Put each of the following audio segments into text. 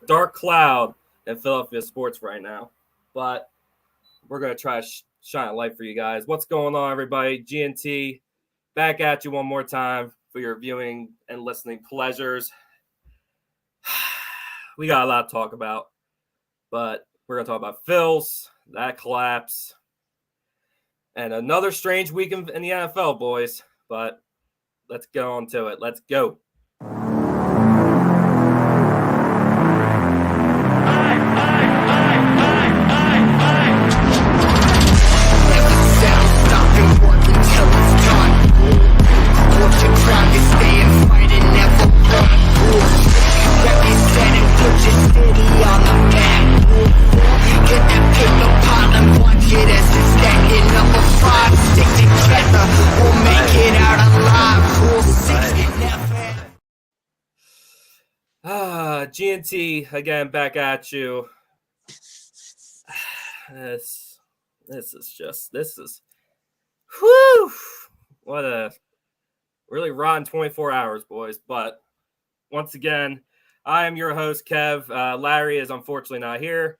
dark cloud in Philadelphia sports right now. But we're going to try to shine a light for you guys. What's going on, everybody? GNT back at you one more time for your viewing and listening pleasures. We got a lot to talk about, but we're going to talk about Phils, that collapse, and another strange week in the NFL, boys. But let's get on to it. Let's go. GNT again back at you. This is whew, what a really rotten 24 hours, boys. But once again, I am your host, Kev. Larry is unfortunately not here.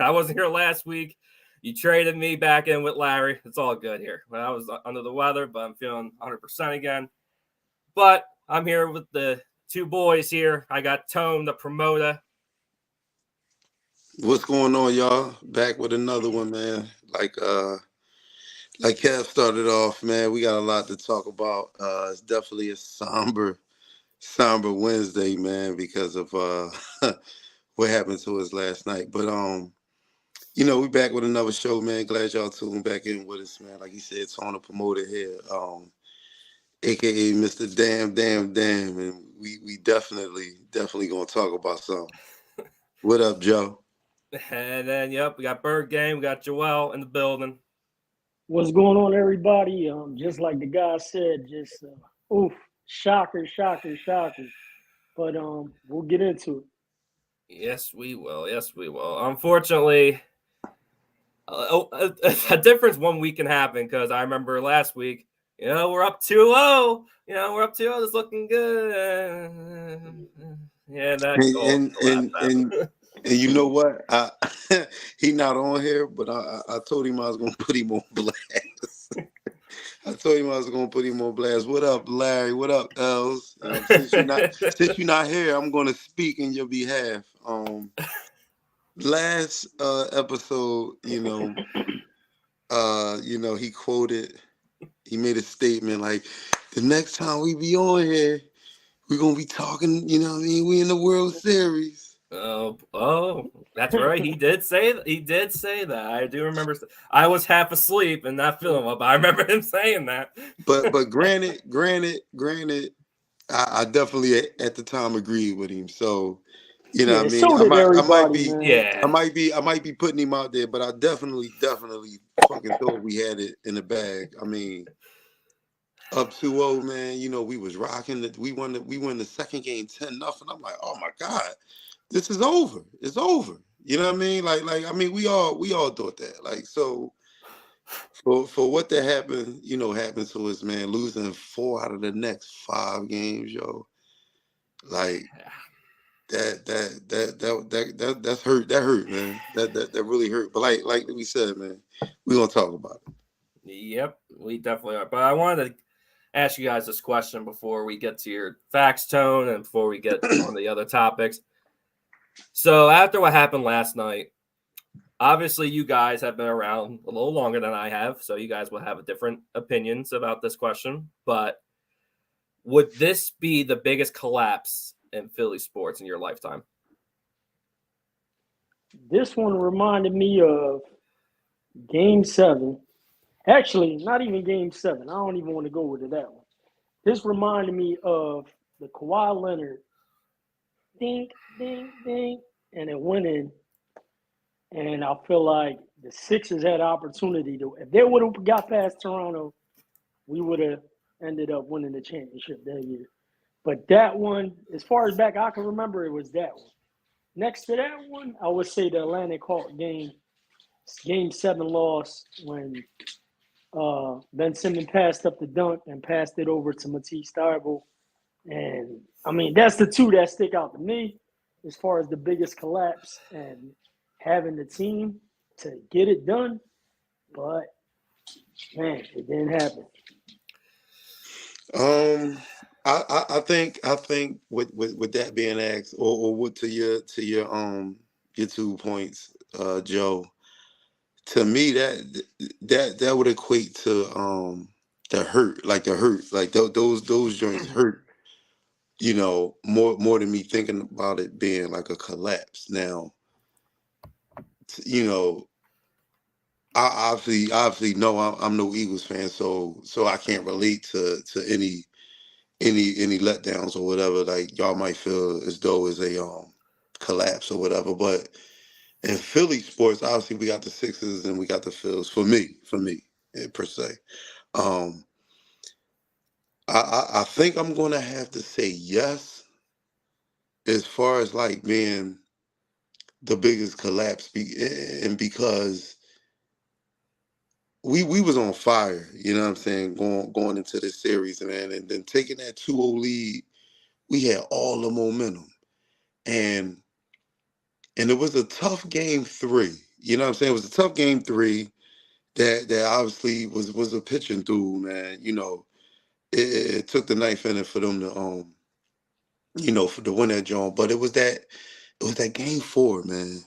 I wasn't here last week. You traded me back in with Larry. It's all good here. I was under the weather, but I'm feeling 100% again. But I'm here with the two boys here. I got Tone, the promoter. What's going on, y'all? Back with another one, man. Like Kev started off, man. We got a lot to talk about. It's definitely a somber Wednesday, man, because of what happened to us last night. But we back with another show, man. Glad y'all tuned back in with us, man. Like you said, Tone, the promoter here, aka Mr. Damn, and we definitely gonna talk about something. What up, Joe? And then, we got Bird Game. We got Joel in the building. What's going on, everybody? Just like the guy said, just shocker. But we'll get into it. Yes, we will. Unfortunately, a difference 1 week can happen because I remember last week, we're up 2-0. We're up 2-0. It's looking good. Yeah, and you know what? He not on here, but I told him I was gonna put him on blast. What up, Larry? What up, Els? Since you're not here, I'm gonna speak in your behalf. Last episode, he quoted. He made a statement like, "The next time we be on here, we're gonna be talking. We in the World Series." Oh, that's right. He did say that. I do remember. I was half asleep and not feeling well, but I remember him saying that. But granted, I definitely at the time agreed with him. So, what I mean? So did everybody, I might be putting him out there, but I definitely fucking thought we had it in the bag. I mean, up 2-0, man. We was rocking. We won the second game 10-0. I'm like, oh my God. This is over. It's over. You know what I mean? Like we all thought that. Like, so for what that happened, happened to us, man, losing 4 out of the next 5 games, yo. Like that's hurt. That hurt, man. That really hurt. But like we said, man, we're gonna talk about it. Yep, we definitely are. But I wanted to ask you guys this question before we get to your facts, Tone, and before we get on the other topics. So after what happened last night, obviously you guys have been around a little longer than I have, so you guys will have different opinions about this question. But would this be the biggest collapse in Philly sports in your lifetime? This one reminded me of Game 7. Actually, not even Game 7. I don't even want to go with that one. This reminded me of the Kawhi Leonard ding, ding, ding, and it went in. And I feel like the Sixers had opportunity to, if they would have got past Toronto, we would have ended up winning the championship that year. But that one, as far as back I can remember, it was that one. Next to that one, I would say the Atlantic Hawk game 7 loss when Ben Simmons passed up the dunk and passed it over to Matisse Thybulle. And, I mean, that's the two that stick out to me. as far as the biggest collapse and having the team to get it done. But man, it didn't happen. I think with that being asked, or what to your 2 points, Joe. To me, that would equate to the hurt, like those joints hurt. More than me thinking about it being like a collapse. Now, you know, I obviously know I'm no Eagles fan, so I can't relate to any letdowns or whatever. Like y'all might feel as though it's a collapse or whatever. But in Philly sports, obviously we got the Sixers and we got the Phils. For me, per se, um, I think I'm gonna have to say yes as far as like being the biggest collapse, and because we was on fire, you know what I'm saying, going into this series, man, and then taking that 2-0 lead, we had all the momentum, and it was a tough game three. You know what I'm saying? It was a tough game three that obviously was a pitching duel, man. It took the ninth inning for them to for to win that joint, but it was that game four, man.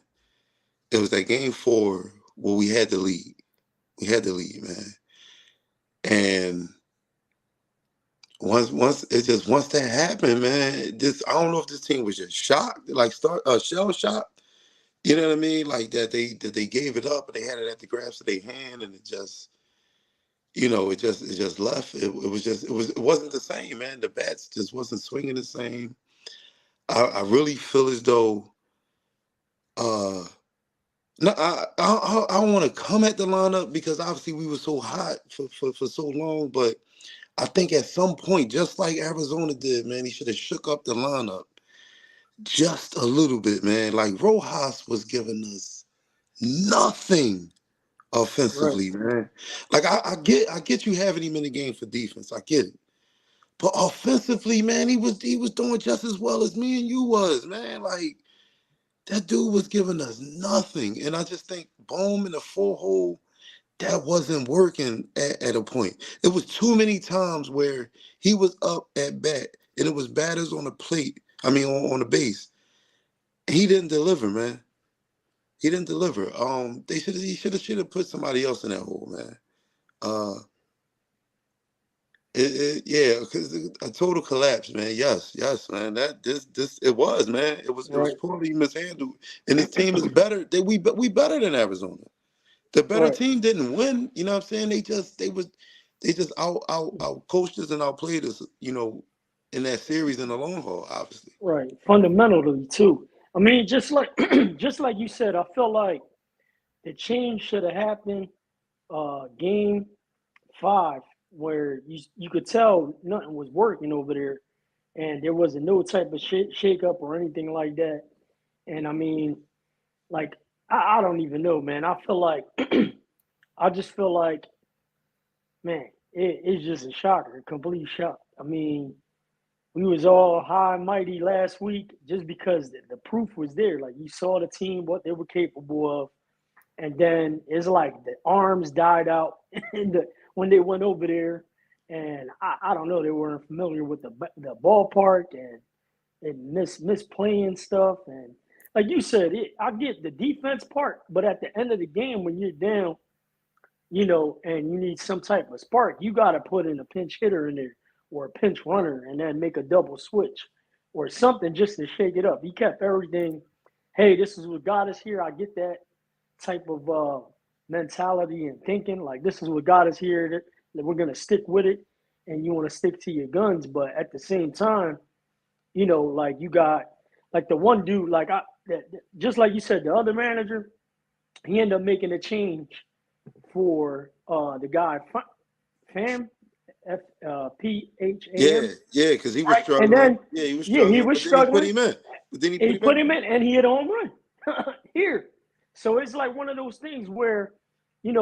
It was that game four where we had the lead. We had the lead, man. And once that happened, man, I don't know if this team was just shocked, like shell shocked. You know what I mean? Like that they gave it up and they had it at the grasp of their hand, and it just it just left. It wasn't the same, man. The bats just wasn't swinging the same. I really feel as though uh no, I don't want to come at the lineup because obviously we were so hot for so long, but I think at some point, just like Arizona did, man, he should have shook up the lineup just a little bit, man. Like Rojas was giving us nothing Right, offensively, man. Like I get you having him in the game for defense. I get it. But offensively, man, he was doing just as well as me and you was, man. Like that dude was giving us nothing. And I just think boom in the four hole, that wasn't working at a point. It was too many times where he was up at bat and it was batters on the plate. I mean, on the base. He didn't deliver, man. He didn't deliver. He should have put somebody else in that hole, man. Uh, yeah, because a total collapse, man. Yes, man. This it was, man. It was right, poorly mishandled, and this team is better. We better than Arizona. The better right, team didn't win. You know what I'm saying? They just out coached us and outplayed us. In that series in the long haul, obviously. right. Fundamentally too. I mean, just like just like you said, I feel like the change should have happened game five, where you could tell nothing was working over there, and there wasn't no type of shake up or anything like that. And I mean, like I don't even know, man. I feel like I just feel like, man, it's just a shocker, a complete shock. I mean, we was all high and mighty last week just because the proof was there. Like you saw the team, what they were capable of, and then it's like the arms died out when they went over there, and I don't know, they weren't familiar with the ballpark and misplaying stuff, and like you said, I get the defense part, but at the end of the game when you're down, and you need some type of spark, you got to put in a pinch hitter in there or a pinch runner and then make a double switch or something just to shake it up. He kept everything. Hey, this is what got us here. I get that type of mentality and thinking. Like this is what got us here. That we're gonna stick with it, and you want to stick to your guns. But at the same time, like you got like the one dude, like just like you said, the other manager, he ended up making a change for the guy Pham Yeah, Pham, yeah, because he was right? And struggling. then Yeah, he was yeah, he struggling, was but then he put struggling. him in. But then he And put he him in. put him in, and he hit a home run here. So it's like one of those things where,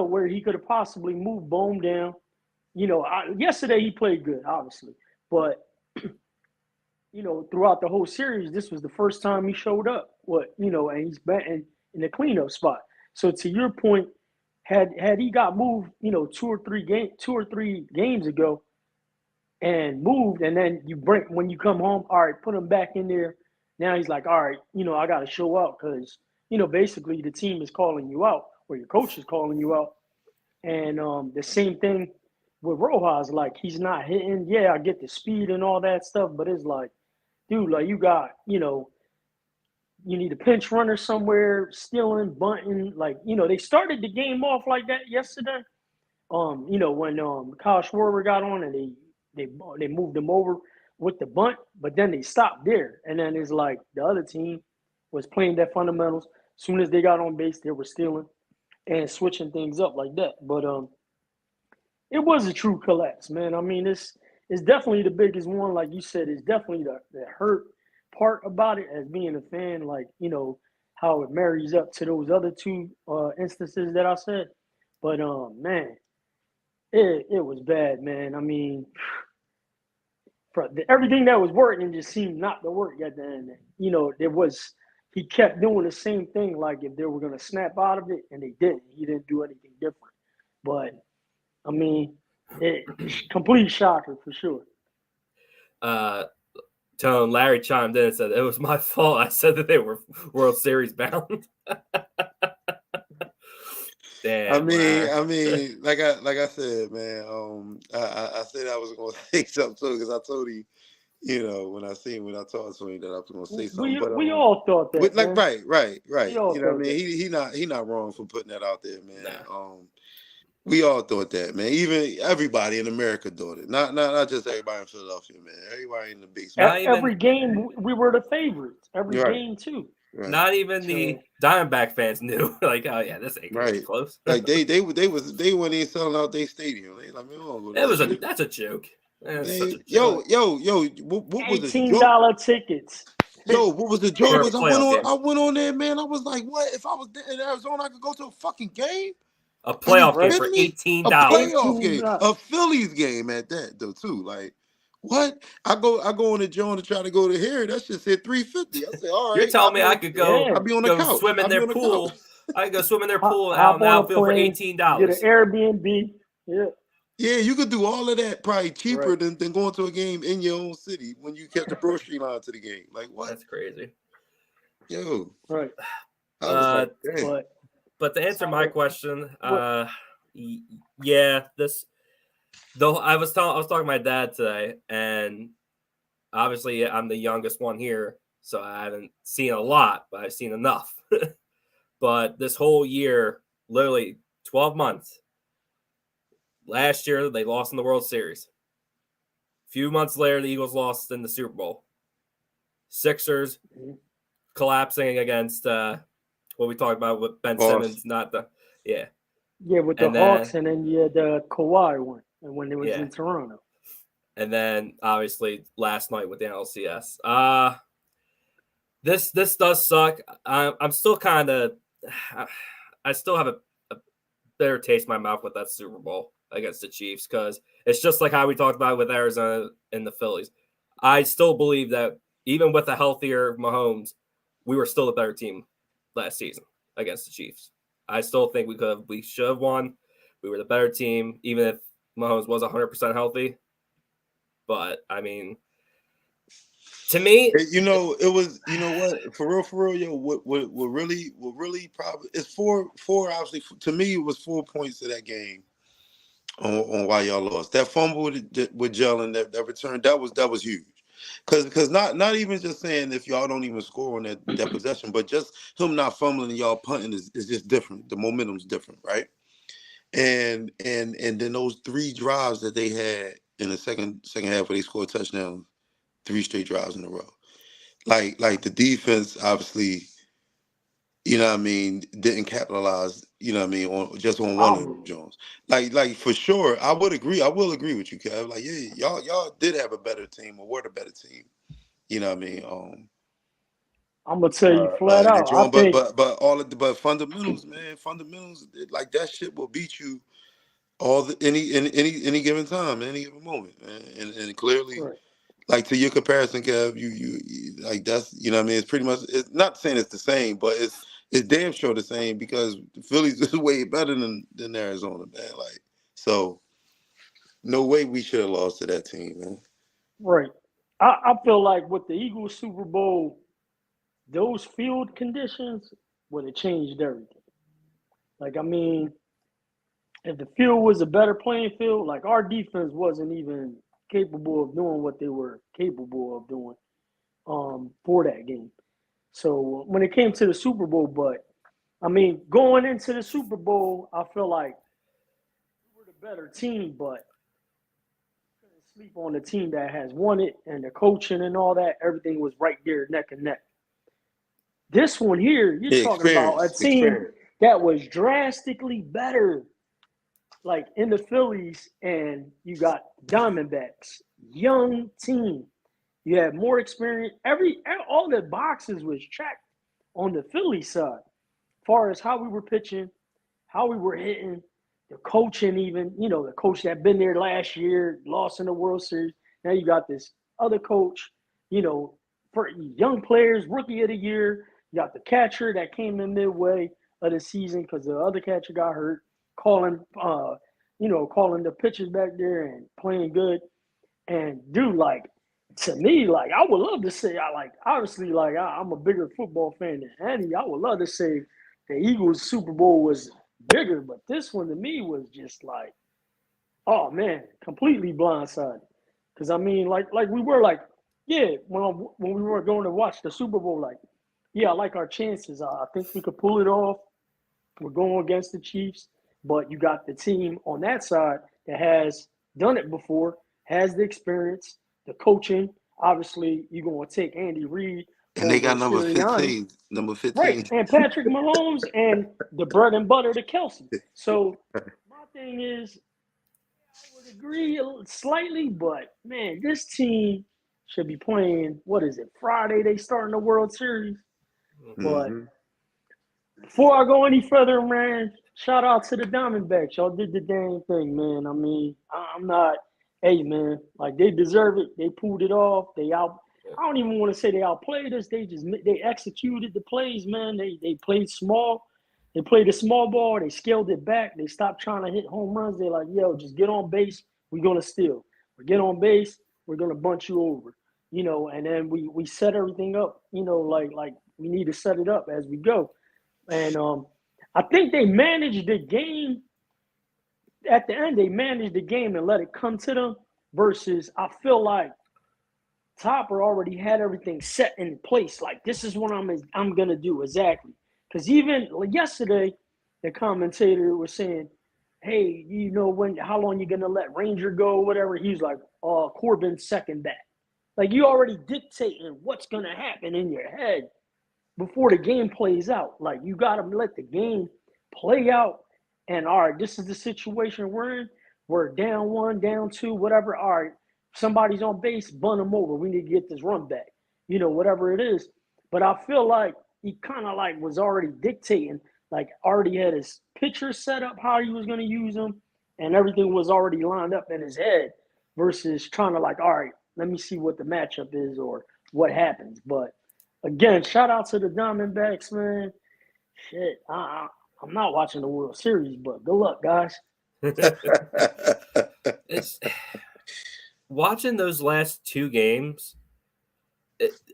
where he could have possibly moved Bohm down. Yesterday he played good, obviously, but throughout the whole series, this was the first time he showed up. And he's been in the cleanup spot. So to your point, had he got moved, 2 or 3 games ago, and moved, and then when you come home, all right, put him back in there. Now he's like, all right, I got to show out because basically the team is calling you out, or your coach is calling you out, and the same thing with Rojas. Like, he's not hitting. Yeah, I get the speed and all that stuff, but it's like, dude, like, you got, you need a pinch runner somewhere, stealing, bunting. Like, they started the game off like that yesterday. When Kyle Schwarber got on and they moved him over with the bunt, but then they stopped there. And then it's like the other team was playing their fundamentals. As soon as they got on base, they were stealing and switching things up like that. But it was a true collapse, man. I mean, it's definitely the biggest one. Like you said, it's definitely the hurt part about it as being a fan, like, how it marries up to those other two instances that I said. But man, it was bad, man. I mean, everything that was working just seemed not to work at the end. He kept doing the same thing, like if they were gonna snap out of it, and they didn't. He didn't do anything different. But I mean, complete shocker for sure. Tone, Larry chimed in and said, it was my fault. I said that they were World Series bound. Damn, I mean, like I said, man. I said I was gonna say something too, because I told you, when I talked to him, that I was gonna say something. We all thought that. Like, right. We all You know what I thought mean? He not wrong for putting that out there, man. Nah. We all thought that, man. Even everybody in America thought it. Not just everybody in Philadelphia, man. Everybody in the big spot. Every game we were the favorites. Every game too. Right. Not even the Diamondback fans knew. Like, oh yeah, this ain't gonna be close. Like they weren't even selling out their stadium. They like, man, that's a joke. Yo, what was the joke? $18 tickets. Yo, what was the joke? I went on there, man. I was like, what? If I was in Arizona, I could go to a fucking game? A playoff game for $18. A playoff game. A Phillies game at that, though, too. Like, what? I go on the joint to try to go to here. That shit said $350. I said, all right. You're telling me I could go, I'll be on the couch. Swim in their pool. I could go swim in their pool out in the outfield for $18. Get an Airbnb. Yeah, you could do all of that probably cheaper than going to a game in your own city when you kept the grocery line to the game. Like, what? That's crazy. Yo. Right. But to answer my question, this though I was talking to my dad today, and obviously I'm the youngest one here, so I haven't seen a lot, but I've seen enough. But this whole year, literally 12 months. Last year they lost in the World Series. A few months later, the Eagles lost in the Super Bowl. Sixers collapsing against what we talked about with Ben Simmons, with the Hawks, and then you had the Kawhi one, and when it was in Toronto, and then obviously last night with the NLCS. This does suck. I'm still kind of, I still have a bitter taste in my mouth with that Super Bowl against the Chiefs, because it's just like how we talked about with Arizona and the Phillies. I still believe that even with a healthier Mahomes, we were still a better team last season against the Chiefs. I still think we should have won. We were the better team, even if Mahomes was 100% healthy. But I mean, to me, it was, for real, yo, what really probably it's four obviously. To me, it was 4 points to that game on why y'all lost. That fumble with Jalen, that return, that was huge. Because not even just saying if y'all don't even score on that possession, but just him not fumbling and y'all punting is just different. The momentum's different, right? And then those 3 drives that they had in the second half where they scored touchdowns, 3 straight drives in a row. Like the defense obviously, didn't capitalize, on one of them Jones. Like for sure, I will agree with you, Kev. Like, yeah, y'all did have a better team, or were the better team. I'm gonna tell you flat out. But fundamentals, man, like that shit will beat you any given time, any given moment, man. And clearly, like to your comparison, Kev, you like that's you know what I mean. It's pretty much. It's not saying it's the same, but it's damn sure the same because the Phillies is way better than Arizona, man. Like so, no way we should have lost to that team, man. Right. I feel like with the Eagles Super Bowl, those field conditions would have changed everything. Like, I mean, if the field was a better playing field, like our defense wasn't even capable of doing what they were capable of doing for that game. So when it came to the Super Bowl, but I mean, going into the Super Bowl, I feel like we were the better team, but couldn't sleep on the team that has won it and the coaching and all that. Everything was right there, neck and neck. This one here, you're talking about a team that was drastically better. Like in the Phillies, and you got Diamondbacks, young team. You had more experience. All the boxes was checked on the Philly side, as far as how we were pitching, how we were hitting, the coaching. Even the coach that been there last year, lost in the World Series. Now you got this other coach. For young players, rookie of the year. You got the catcher that came in midway of the season because the other catcher got hurt. Calling the pitchers back there and playing good. And dude, like to me, like I would love to say, I'm a bigger football fan than Andy. I would love to say the Eagles Super Bowl was bigger, but this one to me was just like, oh man, completely blindsided. Because I mean, like we were like, yeah, when we were going to watch the Super Bowl, like, yeah, I like our chances. I think we could pull it off. We're going against the Chiefs. But you got the team on that side that has done it before, has the experience, the coaching. Obviously, you're going to take Andy Reid. And they got number 15. Number 15. Right. And Patrick Mahomes and the bread and butter to Kelsey. So my thing is, I would agree slightly, but, man, this team should be playing, what is it, Friday they starting the World Series. Mm-hmm. But before I go any further, man, shout out to the Diamondbacks. Y'all did the dang thing, man. I mean, I'm not, hey, man, like they deserve it. They pulled it off. I don't even want to say they outplayed us. They executed the plays, man. They played small. They played a small ball. They scaled it back. They stopped trying to hit home runs. They're like, yo, just get on base. We're going to steal. We get on base. We're going to bunch you over, and then we set everything up, like we need to set it up as we go. And I think they managed the game. At the end, they managed the game and let it come to them. Versus, I feel like Topper already had everything set in place. Like, this is what I'm gonna do exactly. Because even yesterday, the commentator was saying, "Hey, how long you gonna let Ranger go? Whatever." He's like, Corbin's second back." Like, you already dictating what's gonna happen in your head before the game plays out. Like, you got to let the game play out. And, all right, this is the situation we're in. We're down 1, down 2, whatever. All right, somebody's on base, bunt them over. We need to get this run back, whatever it is. But I feel like he kind of like was already dictating, like already had his pitcher set up, how he was going to use them, and everything was already lined up in his head versus trying to like, all right, let me see what the matchup is or what happens. But again, shout out to the Diamondbacks, man. Shit, I'm not watching the World Series, but good luck, guys. It's watching those last two games.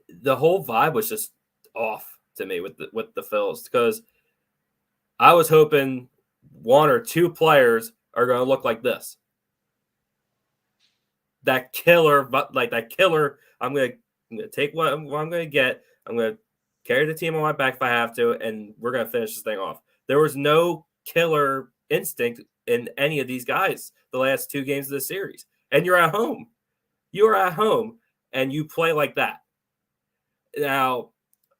The whole vibe was just off to me with the Phils because I was hoping one or two players are going to look like this. That killer. I'm going to take what I'm going to get. I'm going to carry the team on my back if I have to, and we're going to finish this thing off. There was no killer instinct in any of these guys the last two games of the series. And you're at home. You are at home, and you play like that. Now,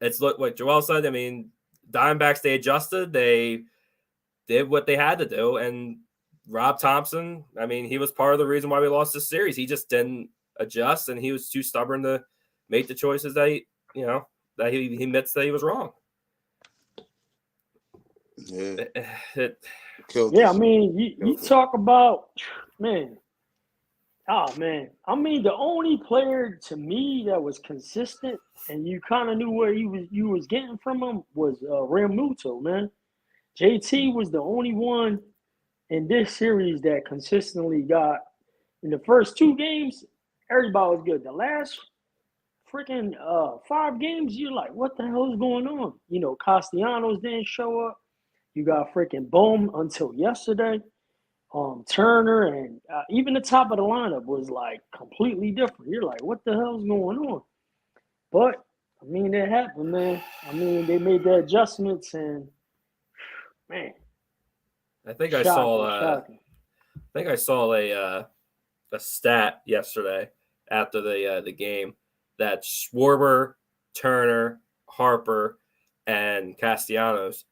it's what Joel said. I mean, Diamondbacks, they adjusted. They did what they had to do. And Rob Thompson, I mean, he was part of the reason why we lost this series. He just didn't adjust, and he was too stubborn to make the choices that he admits that he was wrong. Yeah. I mean, you talk about, man, Oh man, I mean the only player to me that was consistent and you kind of knew where you was getting from him was Real Muto, man. JT was the only one in this series that consistently got in the first 2 games. Everybody was good. The last freaking 5 games, you're like, what the hell is going on? You know, Castellanos didn't show up. You got freaking Bohm until yesterday. Turner and even the top of the lineup was like completely different. You're like, what the hell's going on? But I mean, it happened, man. I mean, they made the adjustments, and man, I think I shocking, saw. shocking. I think I saw a stat yesterday after the game that Schwarber, Turner, Harper, and Castellanos,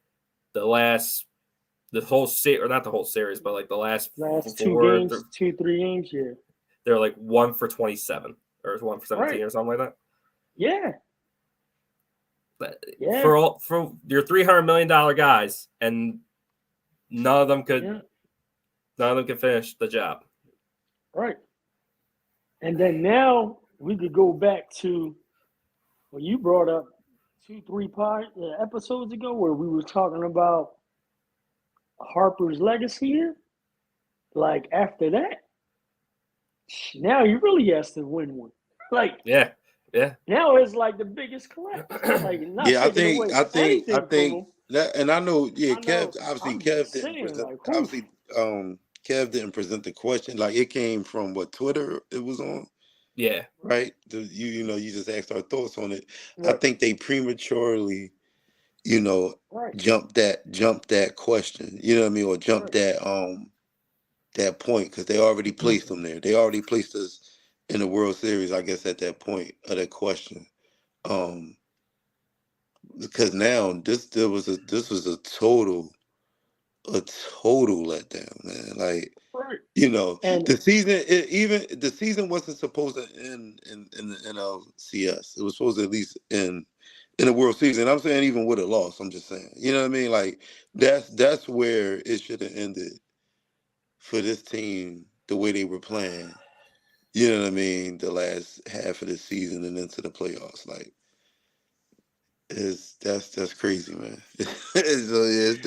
the whole series, or not the whole series, but like the last Last 4, 3 games, yeah. they're like 1 for 27 or 1 for 17 or something like that. Yeah. But Yeah. for your $300 million guys, and none of them could finish the job. Right. And then now we could go back to what you brought up 2-3 episodes ago, where we were talking about Harper's legacy here. Like after that, now he really has to win one. Like yeah. Now it's like the biggest collapse. Like not taking away anything from him. That, and I know, yeah, Kev. I'm Kev just didn't saying, present. like, Obviously, Kev didn't present the question. Like it came from what Twitter it was on. Yeah. Right. You just asked our thoughts on it. Right. I think they prematurely, right. jumped that question. You know what I mean, or jumped that point because they already placed them there. They already placed us in the World Series, I guess, at that point of that question. Because now this was a total letdown, man. Like And the season wasn't supposed to end in the NLCS. It was supposed to at least end in the World Series. And I'm saying even with a loss, I'm just saying. You know what I mean? Like that's where it should have ended for this team the way they were playing. You know what I mean? The last half of the season and into the playoffs, like that's crazy, man. It's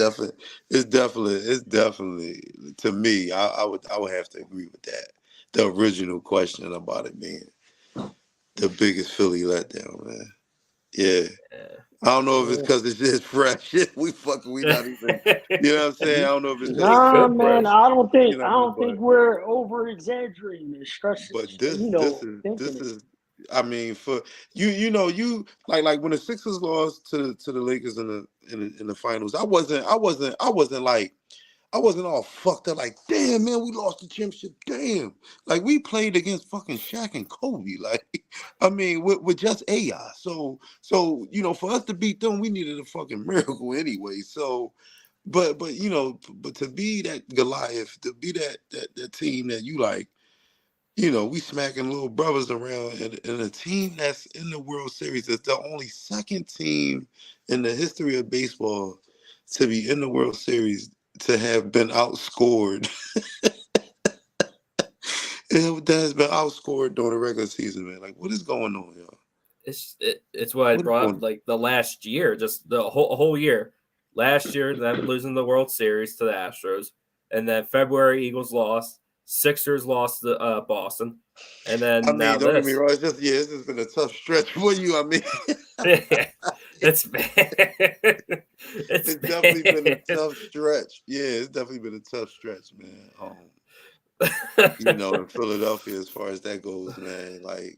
definitely to me. I would have to agree with that. The original question about it being the biggest Philly letdown, man. Yeah. I don't know if it's because it's just fresh. We not even. You know what I'm saying? I don't know if it's nah, man. fresh. I don't think You know what I mean? think we're over exaggerating this. But This is. I mean, for you like when the Sixers lost to the Lakers in the finals. I wasn't all fucked up like, damn, man, we lost the championship. Damn. Like, we played against fucking Shaq and Kobe. Like, I mean, with just AI. So, for us to beat them, we needed a fucking miracle anyway. So, but to be that Goliath, to be that team that you like, we smacking little brothers around, and a team that's in the World Series is the only second team in the history of baseball to be in the World Series to have been outscored. That has been outscored during the regular season, man. Like, what is going on, y'all? It's what I brought up, like the last year, just the whole year. Last year, them losing the World Series to the Astros, and then February Eagles lost. Sixers lost to Boston, and then don't now get me wrong. This has been a tough stretch for you. I mean, it's definitely been a tough stretch. Yeah, it's definitely been a tough stretch, man. In Philadelphia, as far as that goes, man. Like,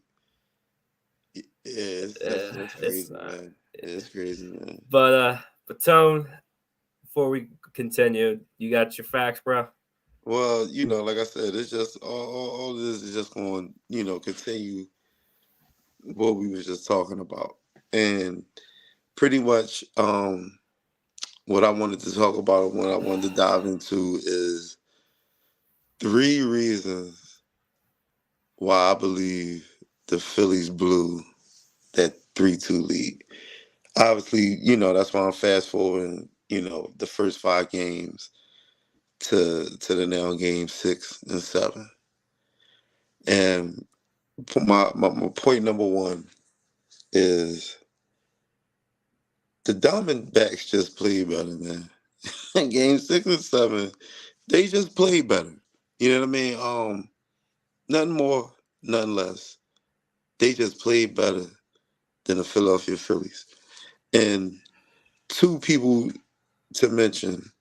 that's crazy, man. It's crazy, man. But Tone, before we continue, you got your facts, bro? Well, like I said, it's just all this is just going, continue what we was just talking about. And pretty much what I wanted to talk about, what I wanted to dive into is 3 reasons why I believe the Phillies blew that 3-2 lead. Obviously, that's why I'm fast forwarding, the first 5 games to the now game 6 and 7. And for my point number one is the Diamondbacks just played better, man. In game 6 and 7, they just played better. You know what I mean? Nothing more, nothing less. They just played better than the Philadelphia Phillies. And two people to mention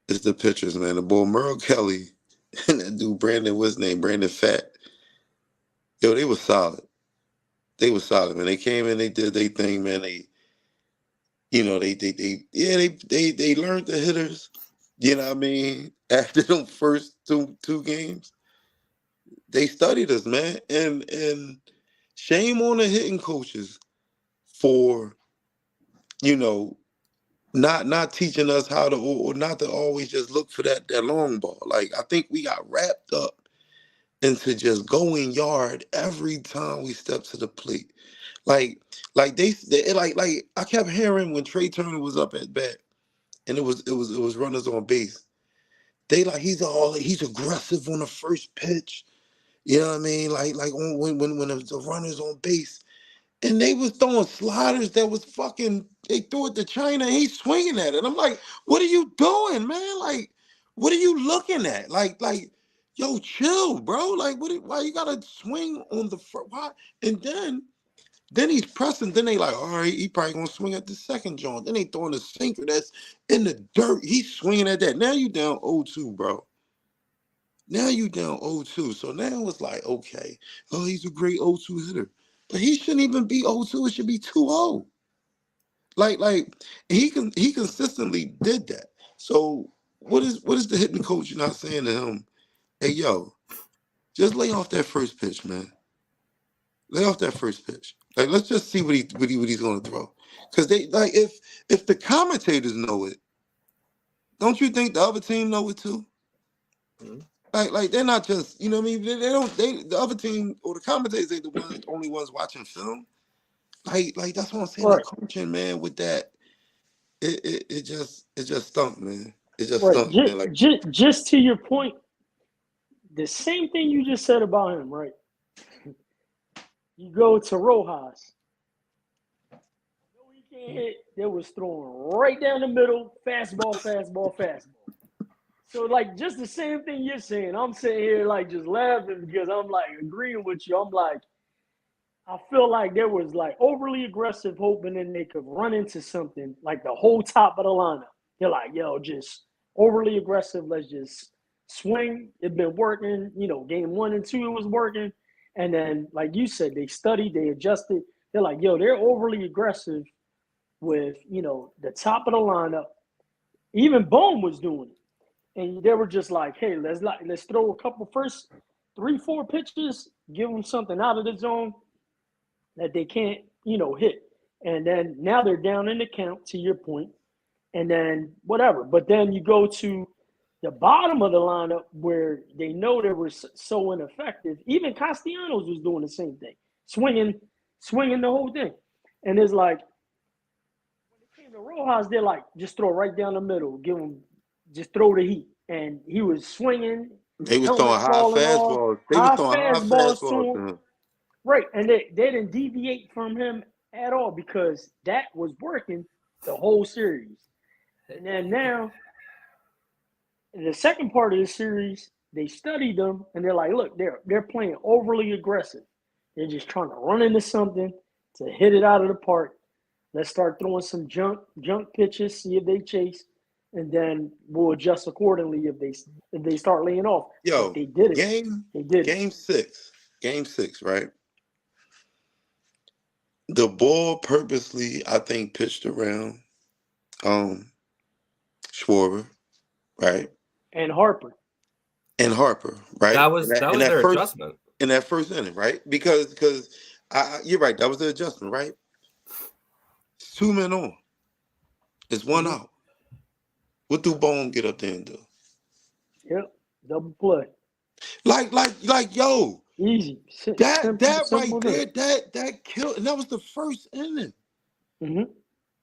is the pitchers, man. The boy Merle Kelly and that dude Brandon, what's his name? Brandon Fat. Yo, they were solid. They were solid, man. They came in, they did their thing, man. They they learned the hitters. You know what I mean? After them first two games, they studied us, man. And shame on the hitting coaches for, you know, not teaching us how to, or not to always just look for that long ball. Like, I think we got wrapped up into just going yard every time we step to the plate. Like they like I kept hearing when Trey Turner was up at bat and it was runners on base. They like he's aggressive on the first pitch. You know what I mean? Like when the runners on base. And they was throwing sliders that was fucking, they threw it to China and he's swinging at it. I'm like, what are you doing, man? Like, what are you looking at? Like, yo, chill, bro. Like, why you gotta swing on the first, why? And then he's pressing, then they like, all right, he probably gonna swing at the second joint. Then they throwing a sinker that's in the dirt. He's swinging at that. Now you down 0-2, bro. Now you down 0-2. So now it's like, okay, oh, he's a great 0-2 hitter. But he shouldn't even be 0-2. It should be 2-0. Like he consistently did that. So what is the hitting coach not saying to him? Hey, yo, just lay off that first pitch, man. Lay off that first pitch. Like, let's just see what he's gonna throw. Because they like if the commentators know it, don't you think the other team know it too? Mm-hmm. Like they're not just, you know what I mean? The other team or the commentators ain't the only ones watching film. Like that's what I'm saying. Right. The coaching, man, with that, it just stunk, man. It just Right. stunk, man. Like, Just to your point, the same thing you just said about him, right? You go to Rojas. No, he can't hit. They was throwing right down the middle, fastball. So, like, just the same thing you're saying. I'm sitting here, like, just laughing because I'm, like, agreeing with you. I'm like, I feel like there was, like, overly aggressive hoping that they could run into something, like the whole top of the lineup. They're like, yo, just overly aggressive. Let's just swing. It's been working. You know, game 1 and 2, it was working. And then, like you said, they studied, they adjusted. They're like, yo, they're overly aggressive with, you know, the top of the lineup. Even Bohm was doing it. And they were just like, hey, let's throw a couple first 3-4 pitches, give them something out of the zone that they can't, you know, hit. And then now they're down in the count, to your point, and then whatever. But then you go to the bottom of the lineup where they know they were so ineffective. Even Castellanos was doing the same thing, swinging the whole thing. And it's like, when it came to Rojas, they're like, just throw right down the middle, just throw the heat. And he was swinging, they was throwing helmet high falling off, fastballs. They was high throwing high fastballs to fastballs to him. him. Right, and they didn't deviate from him at all because that was working the whole series. And then now, in the second part of the series, they studied them and they're like, look, they're playing overly aggressive. They're just trying to run into something to hit it out of the park. Let's start throwing some junk pitches, see if they chase, and then we'll adjust accordingly if they start laying off. Yo, but they did it. Game six, right? The ball purposely, I think, pitched around Schwarber, right? And Harper, right? That was their adjustment in that first inning, right? Because you're right. That was the adjustment, right? It's 2 men on. It's 1 out. What do Bohm get up there and do? Yep, double play. Like, yo, easy. That right there, that killed, and that was the first inning. Mm-hmm.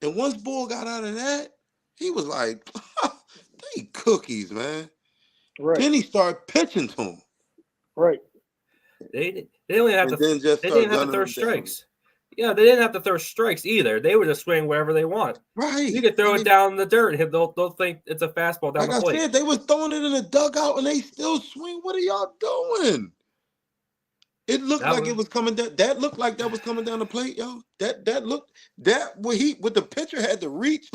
And once Bull got out of that, he was like, they cookies, man. Right. Then he started pitching to him. Right. They didn't have And to. then just They start didn't have to gunning throw them down. strikes. Yeah, they didn't have to throw strikes either. They would just swing wherever they want. Right. You could throw it down in the dirt. They'll think it's a fastball down Like the I plate. said, they was throwing it in the dugout and they still swing. What are y'all doing? It looked like it was coming down. That looked like that was coming down the plate, yo. That looked what the pitcher had to reach.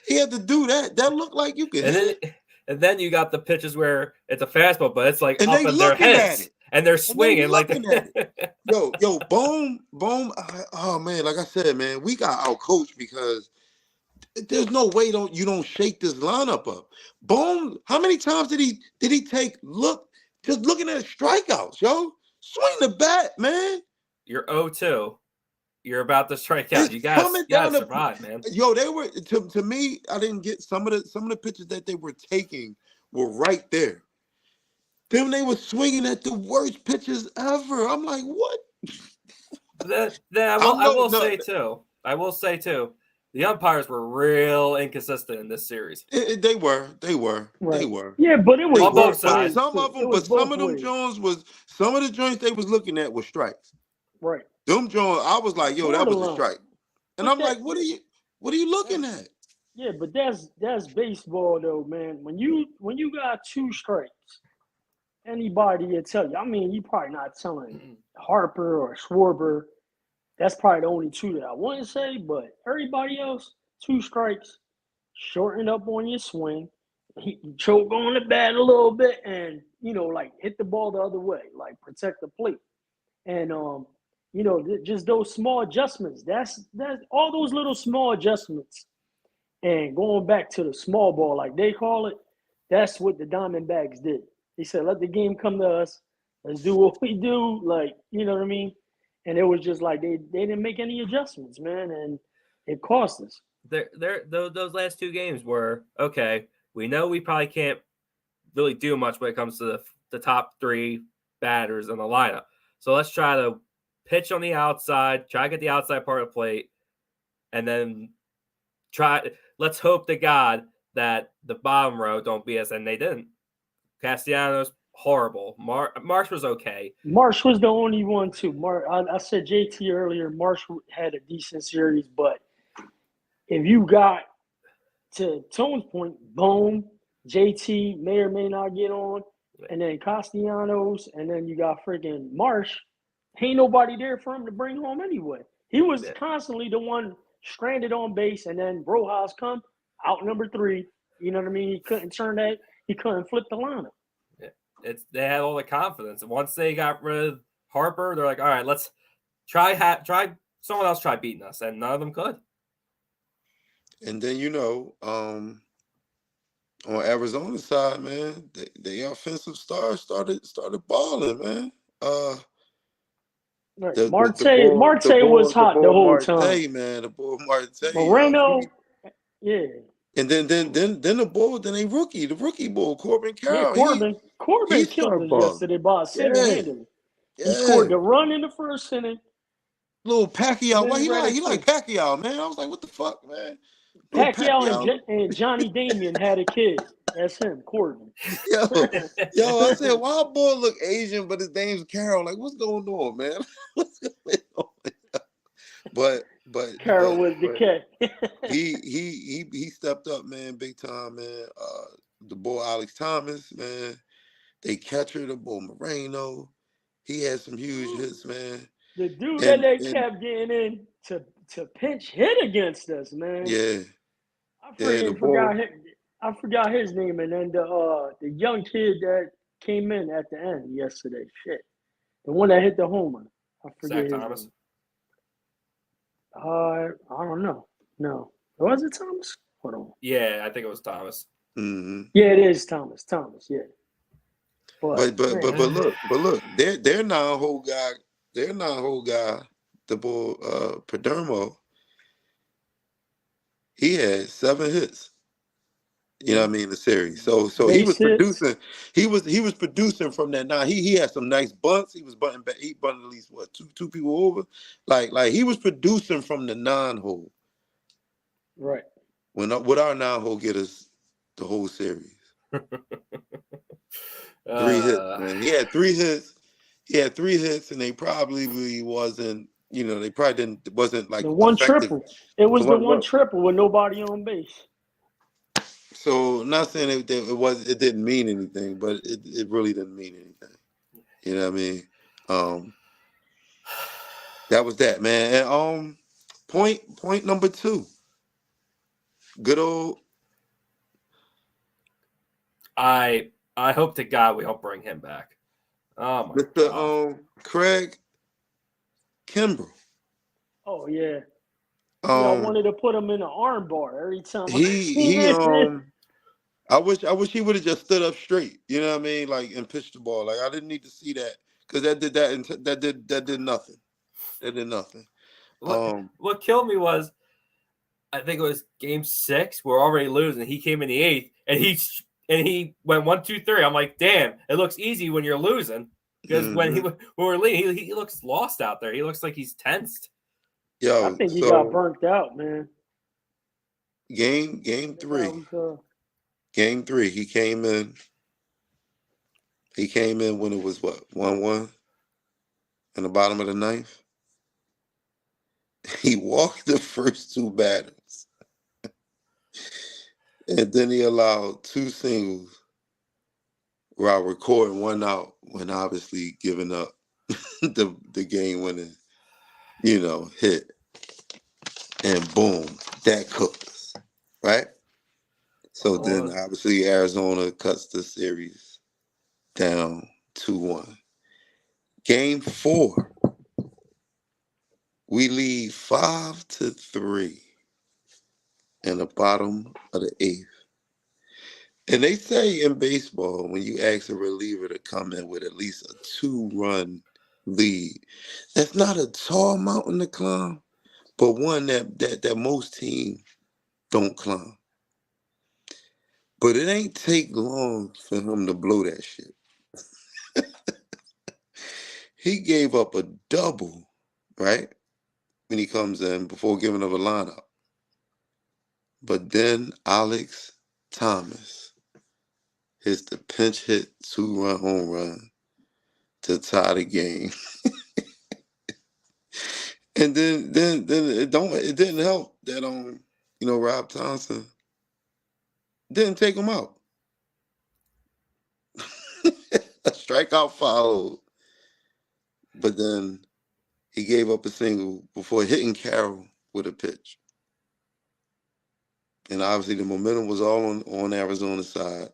He had to do that. That looked like you could hit it. And then you got the pitches where it's a fastball, but it's like And up they in their looking at heads, it. and they're swinging like at it. Yo, Bohm. Oh man, like I said, man, we got out coached because there's no way you don't shake this lineup up. Bohm, how many times did he take just looking at strikeouts, yo? Swing the bat, man. You're 0-2. You're about to strike out. You gotta survive, man. Yo, they were to me. I didn't get some of the pitches that they were taking were right there. Then they were swinging at the worst pitches ever. I'm like, what? I will say too. The umpires were real inconsistent in this series. They were. Yeah, but it was on both But sides. some of them Jones was some of the joints they was looking at were strikes. Right. Them Jones, I was like, yo, that was a strike. And I'm like, what are you looking at? Yeah, but that's baseball though, man. When you got two strikes, anybody will tell you. I mean, you probably not telling Harper or Schwarber. That's probably the only two that I wouldn't say, but everybody else, two strikes, shorten up on your swing. You choke on the bat a little bit and, like hit the ball the other way, like protect the plate. And, just those small adjustments. That's all those little small adjustments. And going back to the small ball, like they call it, that's what the Diamondbacks did. They said, let the game come to us. Let's do what we do. Like, you know what I mean? And it was just like they didn't make any adjustments, man. And it cost us. Those last two games were, okay, we know we probably can't really do much when it comes to the top three batters in the lineup. So let's try to pitch on the outside, try to get the outside part of the plate, and then let's hope to God that the bottom row don't beat us, and they didn't. Castellanos, horrible. Marsh was okay. Marsh was the only one, too. I said JT earlier, Marsh had a decent series, but if you got, to Tone's point, Bohm, JT may or may not get on, and then Castellanos, and then you got freaking Marsh, ain't nobody there for him to bring home anyway. He was constantly the one stranded on base, and then Rojas come out number 3. You know what I mean? He couldn't turn that. He couldn't flip the lineup. Yeah. They had all the confidence. Once they got rid of Harper, they're like, all right, let's try someone else try beating us, and none of them could. And then on Arizona's side, man, the offensive stars started balling, man. Right. Marte was hot the whole time. Man, the boy Marte. Moreno, yeah. And then the bull, then the rookie bull, Corbin Carroll. Yeah, Corbin killed us yesterday by single-handedly. Yeah. He scored the run in the first inning. Little Pacquiao. Why he like Pacquiao, man? I was like, what the fuck, man? Pacquiao and Johnny Damien had a kid. That's him, Corbin. Yo, I said, why boy look Asian, but his name's Carroll? Like, what's going on, man? What's going on? But Carroll was the cat. he stepped up, man, big time, man. The boy Alex Thomas, man. They catcher, the boy Moreno. He had some huge hits, man. The dude that they kept getting in to pinch hit against us, man. Yeah. I forgot his name, and then the young kid that came in at the end yesterday. Shit. The one that hit the homer. I forget his Thomas. name. I don't know. No. Was it Thomas? Hold on. Yeah, I think it was Thomas. Mm-hmm. Yeah, it is Thomas. Yeah. But look, their non-whole guy, the boy Perdomo, he had 7 hits. You know what I mean? The series. So he was producing. He was producing from that. Now he had some nice bunts. He was bunting back. He bunted at least two people over. Like he was producing from the non-hole. Right. Would our non-hole get us the whole series? 3 hits, man. He had 3 hits. he had 3 hits, and they probably wasn't. They probably didn't wasn't like The one effective. triple. It was the What? one What? triple with nobody on base. So not saying it didn't mean anything, but it really didn't mean anything. You know what I mean? Um, that was that, man. And point number 2. Good old I hope to God we don't bring him back. Oh my Mr. God. Craig Kimbrell. Oh yeah. I Um, wanted to put him in an arm bar every time I seen he it. I wish he would have just stood up straight. You know what I mean? Like, and pitched the ball. Like, I didn't need to see that because that did nothing. That did nothing. What killed me was, I think it was game 6. We're already losing. He came in the 8th, and he went 1, 2, 3. I'm like, damn, it looks easy when you're losing, because when we're leading, he looks lost out there. He looks like he's tensed. I think he got burnt out, man. Game 3. Game 3. He came in. He came in when it was 1-1 in the bottom of the 9th. He walked the first 2 batters, and then he allowed 2 singles while recording 1 out when obviously giving up the game winning, hit. And boom, that cooked us, right? So then obviously Arizona cuts the series down 2-1. Game 4, we lead 5-3 in the bottom of the 8th. And they say in baseball, when you ask a reliever to come in with at least a 2-run lead, that's not a tall mountain to climb, but one that most teams don't climb. But it ain't take long for him to blow that shit. He gave up a double, right? When he comes in before giving up a lineup. But then Alex Thomas hits the pinch hit 2-run home run to tie the game. And then it didn't help that Rob Thompson didn't take him out. A strikeout followed. But then he gave up a single before hitting Carroll with a pitch. And obviously the momentum was all on Arizona's side.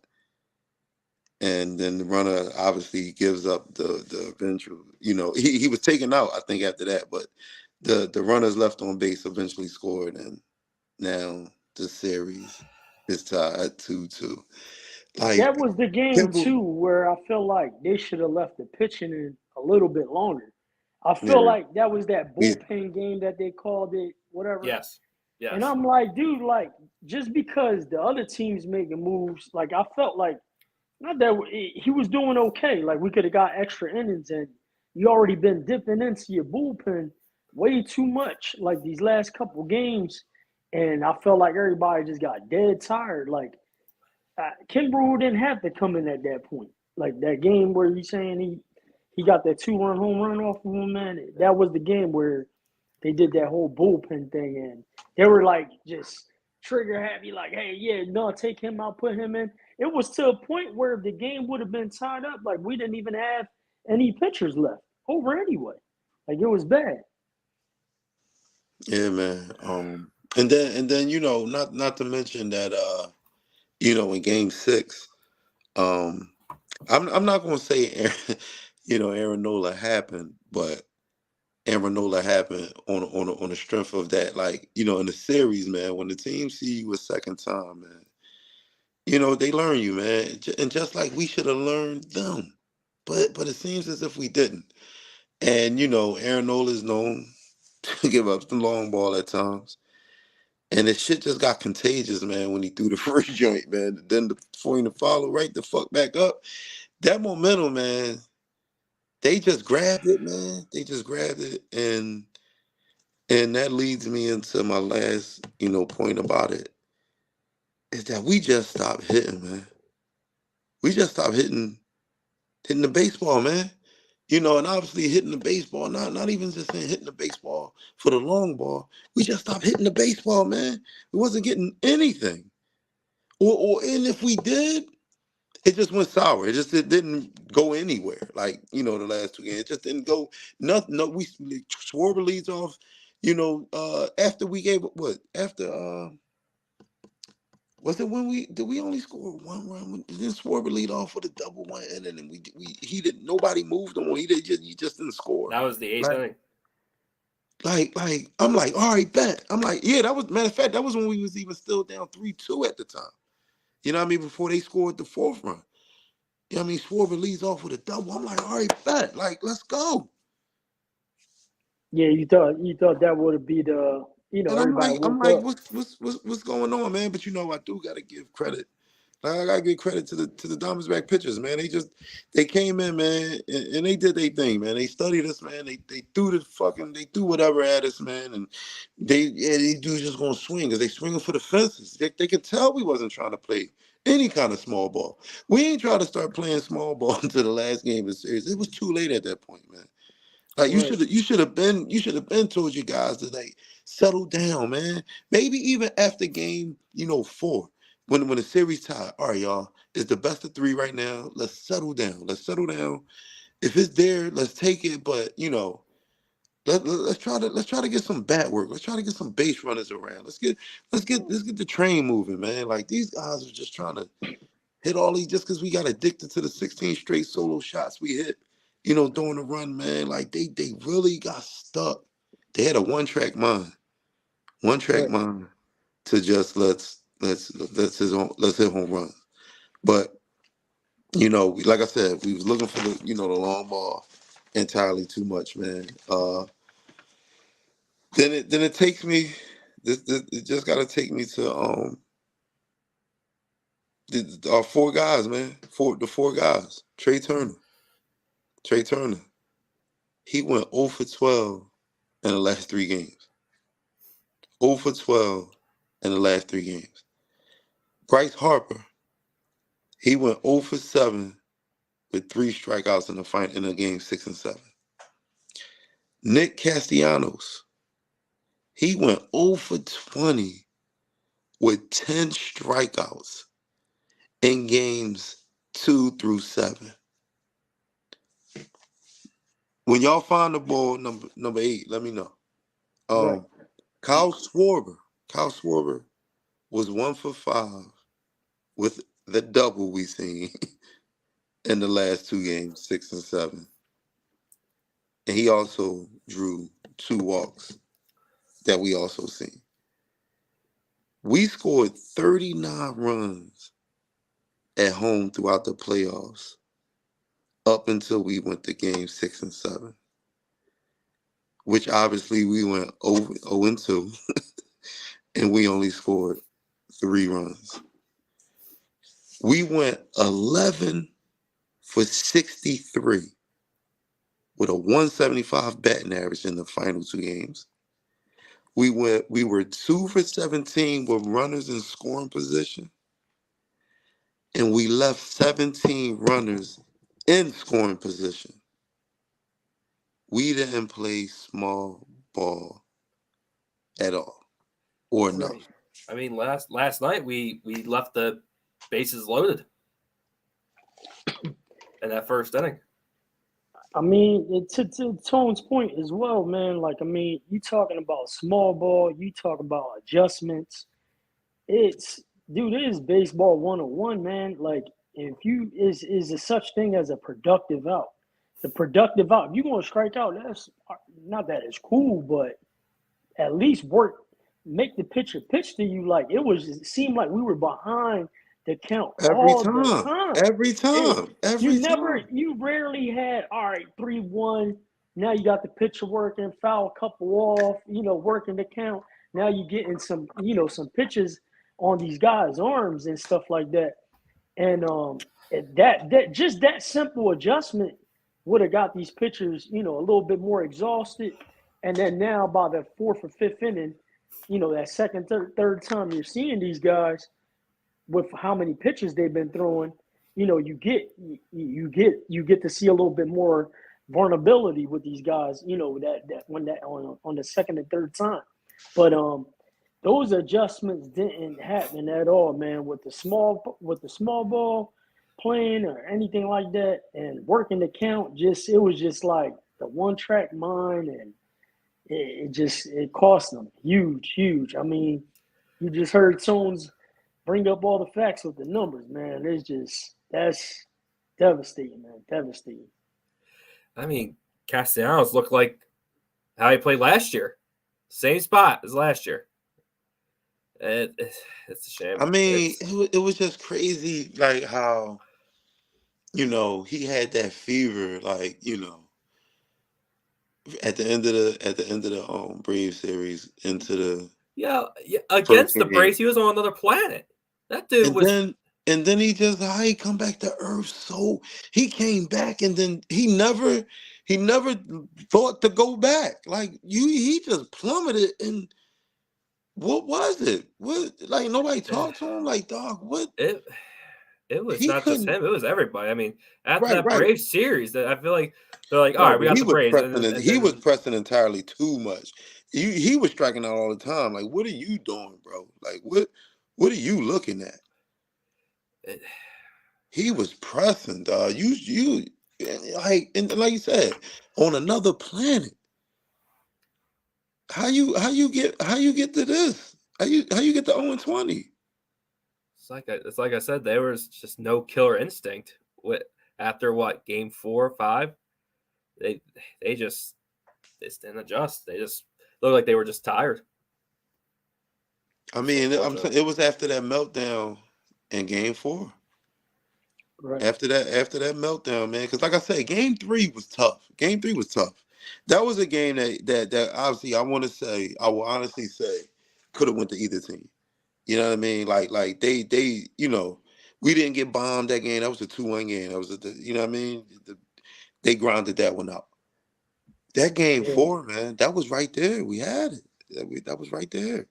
And then the runner obviously gives up the eventual, he was taken out, I think, after that. But the runners left on base eventually scored. And now the series is tied 2-2. Like, that was the game, too, where I feel like they should have left the pitching in a little bit longer. I feel like that was that bullpen game that they called it, whatever. Yes. And I'm like, dude, like, just because the other team's making moves, like, I felt like, not that he was doing okay. Like, we could have got extra innings, and you already been dipping into your bullpen way too much, like, these last couple games. And I felt like everybody just got dead tired. Like, Kimbrell didn't have to come in at that point. Like, that game where he's saying he got that 2-run home run off of him, man. That was the game where they did that whole bullpen thing, and they were like just trigger happy, like, hey, yeah, no, take him out, put him in. It was to a point where the game would have been tied up. Like, we didn't even have any pitchers left over anyway. Like, it was bad. Yeah, man. And then not to mention that in game 6, I'm not gonna say Aaron Nola happened, but Aaron Nola happened on the strength of that. Like, in the series, man, when the team see you a second time, man, they learn you, man. And just like we should have learned them. But it seems as if we didn't. And Aaron Nola is known to give up the long ball at times. And the shit just got contagious, man, when he threw the first joint, man. Then for him to follow right the fuck back up. That momentum, man, they just grabbed it, man. They just grabbed it. And that leads me into my last, point about it. Is that we just stopped hitting, man. We just stopped hitting the baseball, man. And obviously hitting the baseball, not even just saying hitting the baseball for the long ball. We just stopped hitting the baseball, man. We wasn't getting anything. And if we did, it just went sour. It didn't go anywhere. Like, the last 2 games. It just didn't go nothing. No, Schwarber leads off, after we gave what? After was it when did we only score 1 run? Didn't Schwarber lead off with a double one inning, and he didn't, nobody moved him. He just didn't score. That was the 8th inning. Like I'm like, all right, bet. I'm like, yeah, that was, matter of fact, that was when we was even still down 3-2 at the time. You know what I mean? Before they scored the 4th run. You know what I mean? Schwarber leads off with a double. I'm like, all right, bet. Like, let's go. Yeah, you thought that would be the, And everybody I'm woke like, up. what's going on, man? But I do gotta give credit. I gotta give credit to the Diamondback pitchers, man. They came in, man, and they did their thing, man. They studied us, man. They threw whatever at us, man. And these dudes just gonna swing, because they swinging for the fences. They could tell we wasn't trying to play any kind of small ball. We ain't trying to start playing small ball until the last game of the series. It was too late at that point, man. Like, Right. you should have been told you guys to, like, settle down, man. Maybe even after game, 4, when the series tied. All right, y'all, it's the best of 3 right now. Let's settle down. If it's there, let's take it. But let's try to get some bat work. Let's try to get some base runners around. Let's get the train moving, man. Like, these guys are just trying to hit all these just because we got addicted to the 16 straight solo shots we hit, during the run, man. Like, they really got stuck. They had a one-track mind Right. to just let's hit home runs. But like I said, we was looking for the long ball entirely too much, man. Then it takes me. It just got to take me to our 4 guys, man. The 4 guys. Trey Turner. He went 0 for 12 in the last 3 games. 0 for 12 in the last 3 games. Bryce Harper, he went 0 for 7 with 3 strikeouts in the game 6 and 7. Nick Castellanos, he went 0 for 20 with 10 strikeouts in games 2 through 7. When y'all find the ball, number 8, let me know. Right. Kyle Schwarber was 1 for 5 with the double we seen in the last 2 games, 6 and 7. And he also drew 2 walks that we also seen. We scored 39 runs at home throughout the playoffs up until we went to game 6 and 7, which obviously we went 0 and 2, and we only scored 3 runs. We went 11 for 63 with a 175 batting average in the final 2 games. We were 2 for 17 with runners in scoring position, and we left 17 runners in scoring position. We didn't play small ball at all, or enough. Right. I mean, last night we left the bases loaded in that first inning. I mean, to Tone's point as well, man. Like, I mean, you talking about small ball, you talk about adjustments. It is baseball 101, man. Like, if you is a such thing as a productive out. The productive out, if you're gonna strike out, that's not that it's cool, but at least make the pitcher pitch to you. Like, it seemed like we were behind the count all the time. You rarely had, all right, 3-1. Now you got the pitcher working, foul a couple off, working the count. Now you getting some pitches on these guys' arms and stuff like that. And that just that simple adjustment would have got these pitchers, a little bit more exhausted. And then now by the 4th or 5th inning, that second, third time you're seeing these guys with how many pitches they've been throwing, you get to see a little bit more vulnerability with these guys. You know that when that on the second and third time, but those adjustments didn't happen at all, man. With the small ball playing or anything like that, and working the count, it was just like the one track mind, and it cost them huge. I mean, you just heard Sones bring up all the facts with the numbers, man. That's devastating, man. Devastating. I mean, Castellanos looked like how he played last year. Same spot as last year. It's a shame. I mean, it was just crazy, like how, he had that fever, like, at the end of the Braves series into the against the Braves, he was on another planet. That dude and then he come back to earth. So he came back, and then he never thought to go back. Like he just plummeted. And what was it? What, like, nobody talked to him? Like, dog, what? It was not just him. It was everybody. I mean, after that Braves series, that I feel like they're like, all right, we got the Braves. He was pressing entirely too much. He was striking out all the time. Like, what are you doing, bro? Like, what are you looking at? He was pressing, dog. You like, and like you said, on another planet. How you get to this? How you get to 0-20? It's like I said, there was just no killer instinct. After game 4 or 5, they just didn't adjust. They just looked like they were just tired. I mean, it was after that meltdown in Game 4. Right. After that meltdown, man. Because like I said, Game 3 was tough. That was a game that obviously I will honestly say could have went to either team. You know what I mean? Like they we didn't get bombed that game. That was a 2-1 game. That was you know what I mean? They grounded that one out. That Game 4, man, that was right there. We had it. That was right there.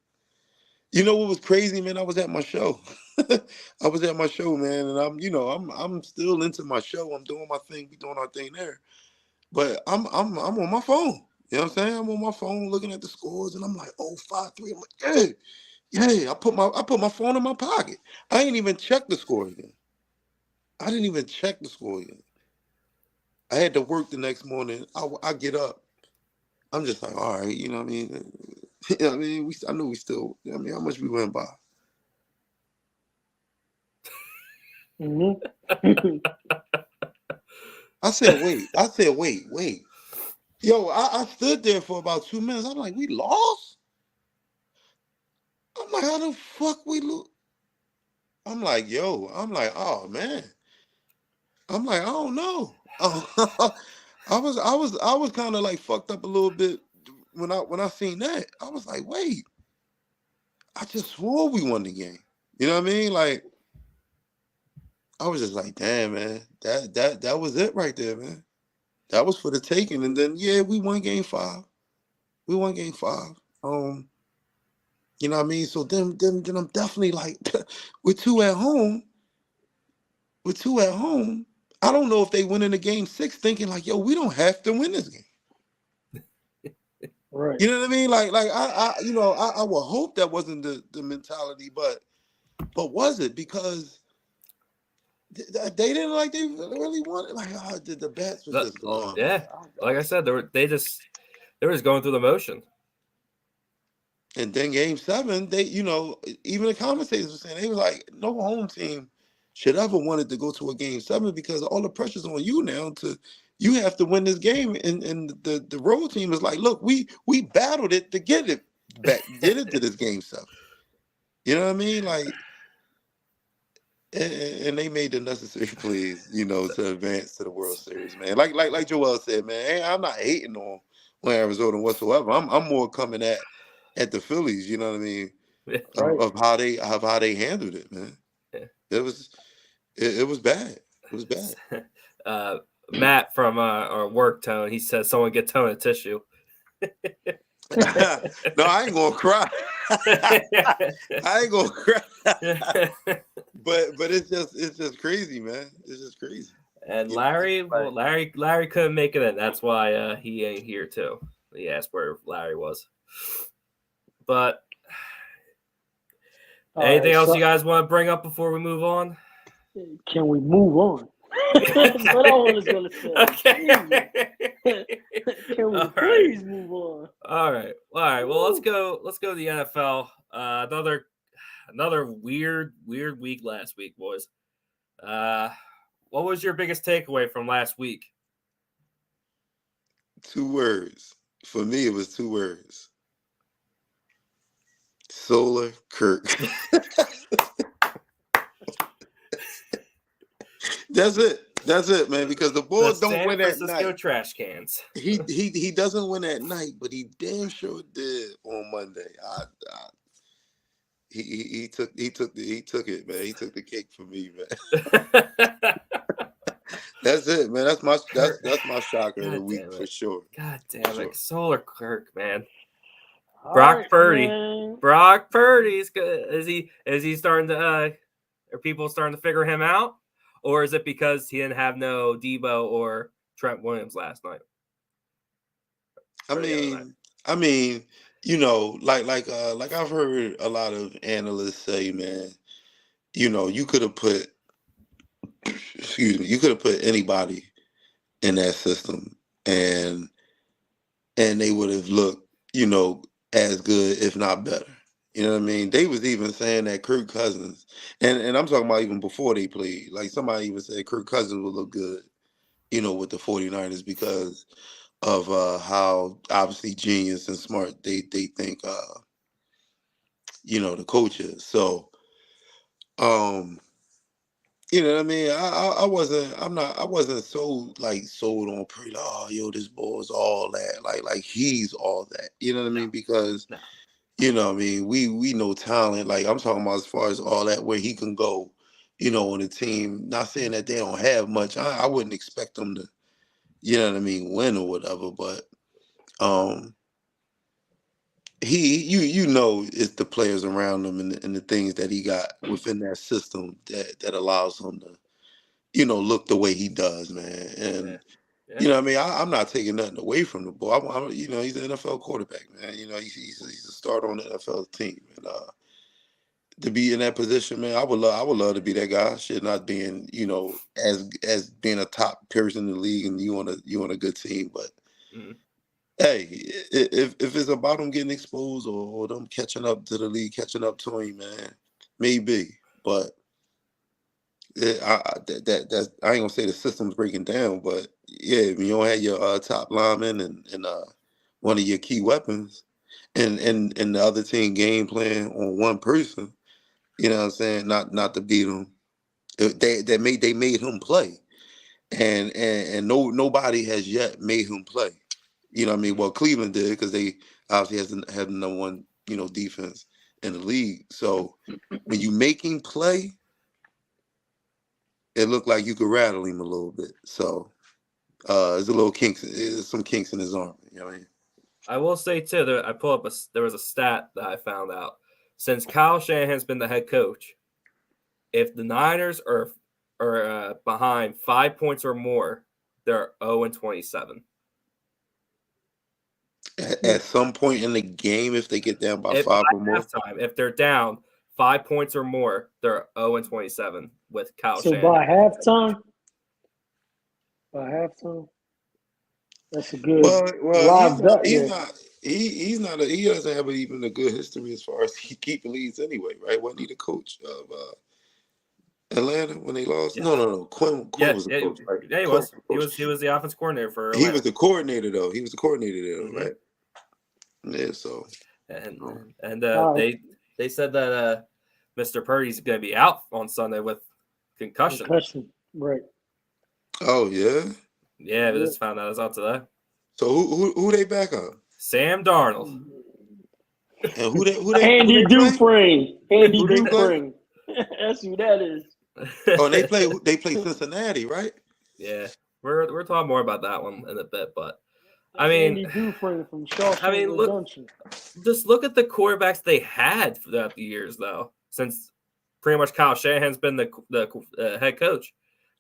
You know what was crazy, man? I was at my show. Man, and I'm still into my show. I'm doing my thing. We doing our thing there. But I'm on my phone. You know what I'm saying? I'm on my phone looking at the scores, and I'm like, 5-3. I'm like, yeah. I put my phone in my pocket. I ain't even checked the score again. I didn't even check the score again. I had to work the next morning. I get up. I'm just like, all right, you know what I mean? You know what I mean? I knew we still, you know what I mean, how much we went by. Mm-hmm. I said, wait. Yo, I stood there for about 2 minutes. I'm like, we lost? I'm like, how the fuck we lose? I'm like, oh man. I'm like, I don't know. I was kind of like fucked up a little bit when I seen that. I was like, wait, I just swore we won the game. You know what I mean? Like, I was just like, damn, man, that was it right there, man. That was for the taking. And then we won Game 5. You know what I mean? So then I'm definitely like, with 2 at home. I don't know if they went into Game 6 thinking like, yo, we don't have to win this game. Right. You know what I mean? Like I would hope that wasn't the mentality, but was it? Because they didn't they really wanted the bats was just gone. Yeah, like I said, they were just going through the motion. And then Game 7, they even the commentators were saying, they were like, no home team should ever wanted to go to a Game 7 because all the pressure's on you now you have to win this game, and the road team is like, look, we battled it to get it back, get into this Game 7. You know what I mean? Like, and they made the necessary plays, to advance to the World Series, man. Like Joel said, man, I'm not hating on Arizona whatsoever. I'm more coming at the Phillies, you know what I mean, of how they handled it, man. Yeah. It was bad. It was bad. Matt from our work tone, he says someone get Tone a tissue. No, I ain't gonna cry. I ain't gonna cry. But it's just crazy, man. It's just crazy. And Yeah, Larry, right. well, Larry couldn't make it in. That's why he ain't here too. He asked where Larry was. But All anything right, else so you guys want to bring up before we move on? can we move on? That's what I was gonna say. Okay. Can we All right. please move on? All right. Well, let's Woo. go. Let's go to the NFL. Another weird week last week, boys. What was your biggest takeaway from last week? 2 words. For me, it was 2 words. Solar Kirk. That's it, man. Because the Bulls The don't San win at Francisco night. trash cans. He doesn't win at night, but he damn sure did on Monday. He took it, man. He took the cake for me, man. That's it, man. That's my shocker of the week for sure. God damn it, Solar Kirk, man. All Brock right, Purdy. man. Brock Purdy's good. Is he starting to? Are people starting to figure him out, or is it because he didn't have no Debo or Trent Williams last night? I mean, like I've heard a lot of analysts say, man, you could have put, you could have put anybody in that system, and they would have looked, as good, if not better. You know what I mean? They was even saying that Kirk Cousins, and I'm talking about even before they played, like somebody even said Kirk Cousins would look good, with the 49ers because of how obviously genius and smart they think the coach is. So you know what I mean? I wasn't so like sold on Purdy. Oh, yo, this boy's all that. Like he's all that. You know what I mean? Because No. what I mean, we know talent. Like I'm talking about as far as all that where he can go, on a team. Not saying that they don't have much. I wouldn't expect them to, win or whatever, but it's the players around him and the things that he got within that system that allows him to, look the way he does, man. And Yeah. I mean, I'm not taking nothing away from the boy. He's an NFL quarterback, man. He's a starter on the NFL team, and to be in that position, man, I would love to be that guy. Shit, not being, as being a top person in the league and you on a good team, but. Mhm. Hey, if it's about them getting exposed or them catching up to the league, catching up to him, man, maybe. But that's I ain't gonna say the system's breaking down, but yeah, when you don't have your top lineman and one of your key weapons, and the other team game plan on one person, you know what I'm saying? Not to beat them. They made him play, and nobody has yet made him play. You know what I mean? Well, Cleveland did because they obviously had the number one, defense in the league. So when you make him play, it looked like you could rattle him a little bit. So there's some kinks in his arm. You know what I mean? I will say too that there was a stat that I found out since Kyle Shanahan's been the head coach. If the Niners are behind 5 points or more, they're 0-27. At some point in the game, if they get down by If 5 by or more, halftime, if they're down 5 points or more, they're 0-27 with Kyle So Shanahan. by halftime, that's a good live bet. He doesn't have even a good history as far as keeping leads anyway, right? Wasn't he the coach of Atlanta when they lost? Yeah. No. Quinn was the coach, right? Yeah, he was. He was the offense coordinator for Atlanta. He was the coordinator though. He was the coordinator there, Mhm. right? Yeah. So they said that Mr. Purdy's going to be out on Sunday with concussion. Right. Oh yeah. Yeah, we just found out today. So who they back on? Sam Darnold. And who they Andy Dufresne. Andy Who they play? Dufresne. That's who that is. Oh, they play Cincinnati, right? Yeah, we're talking more about that one in a bit, but I Andy mean, Dufresne from Shawshank Redemption. Just look at the quarterbacks they had throughout the years, though. Since pretty much Kyle Shanahan's been the head coach,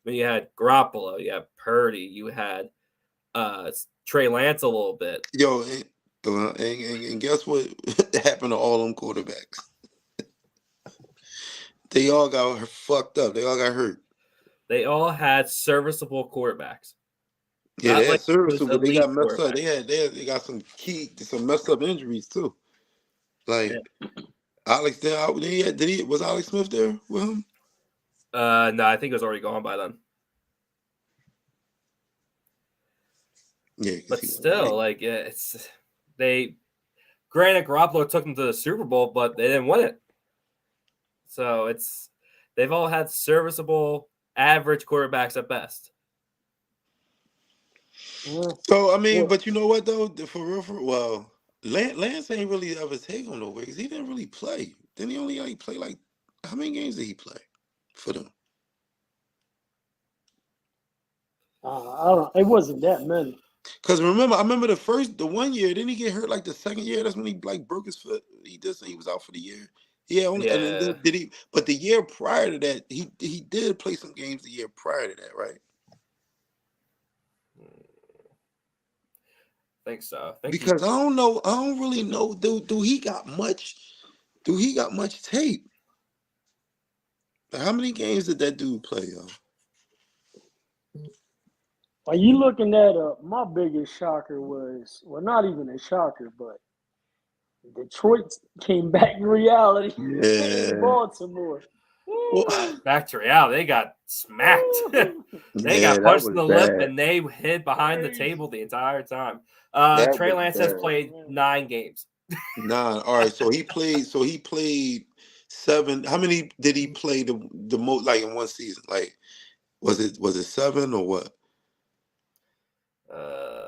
mean, you had Garoppolo, you had Purdy, you had Trey Lance a little bit. Yo, and guess what happened to all them quarterbacks? They all got fucked up. They all got hurt. They all had serviceable quarterbacks. Yeah, Not they had like serviceable, but they elite got messed up. quarterbacks. They got some messed up injuries too. Like Yeah. Alex, was Alex Smith there with him? No, I think it was already gone by then. Yeah, But still, like it's they. Granted, Garoppolo took them to the Super Bowl, but they didn't win it. So they've all had serviceable, average quarterbacks at best. So I mean, but you know what though? For real, Lance ain't really ever take him nowhere because he didn't really play. Then he only like play like how many games did he play for them? I don't. It wasn't that many. Because I remember the 1 year, didn't he get hurt like the second year? That's when he like broke his foot. He did say he was out for the year. Yeah, and then did he? But the year prior to that, he did play some games the year prior to that, right? I think so. Because I don't know. I don't really know. Do he got much? Do he got much tape? How many games did that dude play, yo? Are you looking at my biggest shocker was, well, not even a shocker, but Detroit came back in reality. Yeah. Baltimore. Well, back to reality. They got smacked. They got punched in the lip and they hid behind the table the entire time. Trey Lance has played 9 games. 9. All right. So he played 7. How many did he play the most like in one season? Like was it 7 or what?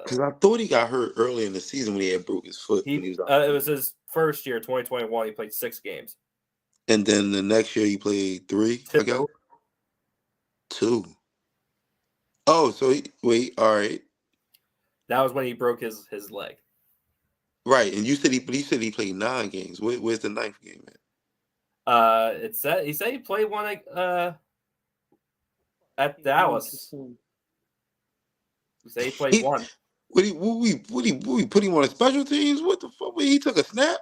Because I thought he got hurt early in the season when he had broke his foot. It was his first year, 2021. He played 6 games. And then the next year he played 3, 2. I guess. 2. Oh, so all right. That was when he broke his leg. Right, and you said he played 9 games. Where's the 9th game at? He said he played one at Dallas. He said he played 1. Would we put him on a special teams? What the fuck? He took a snap?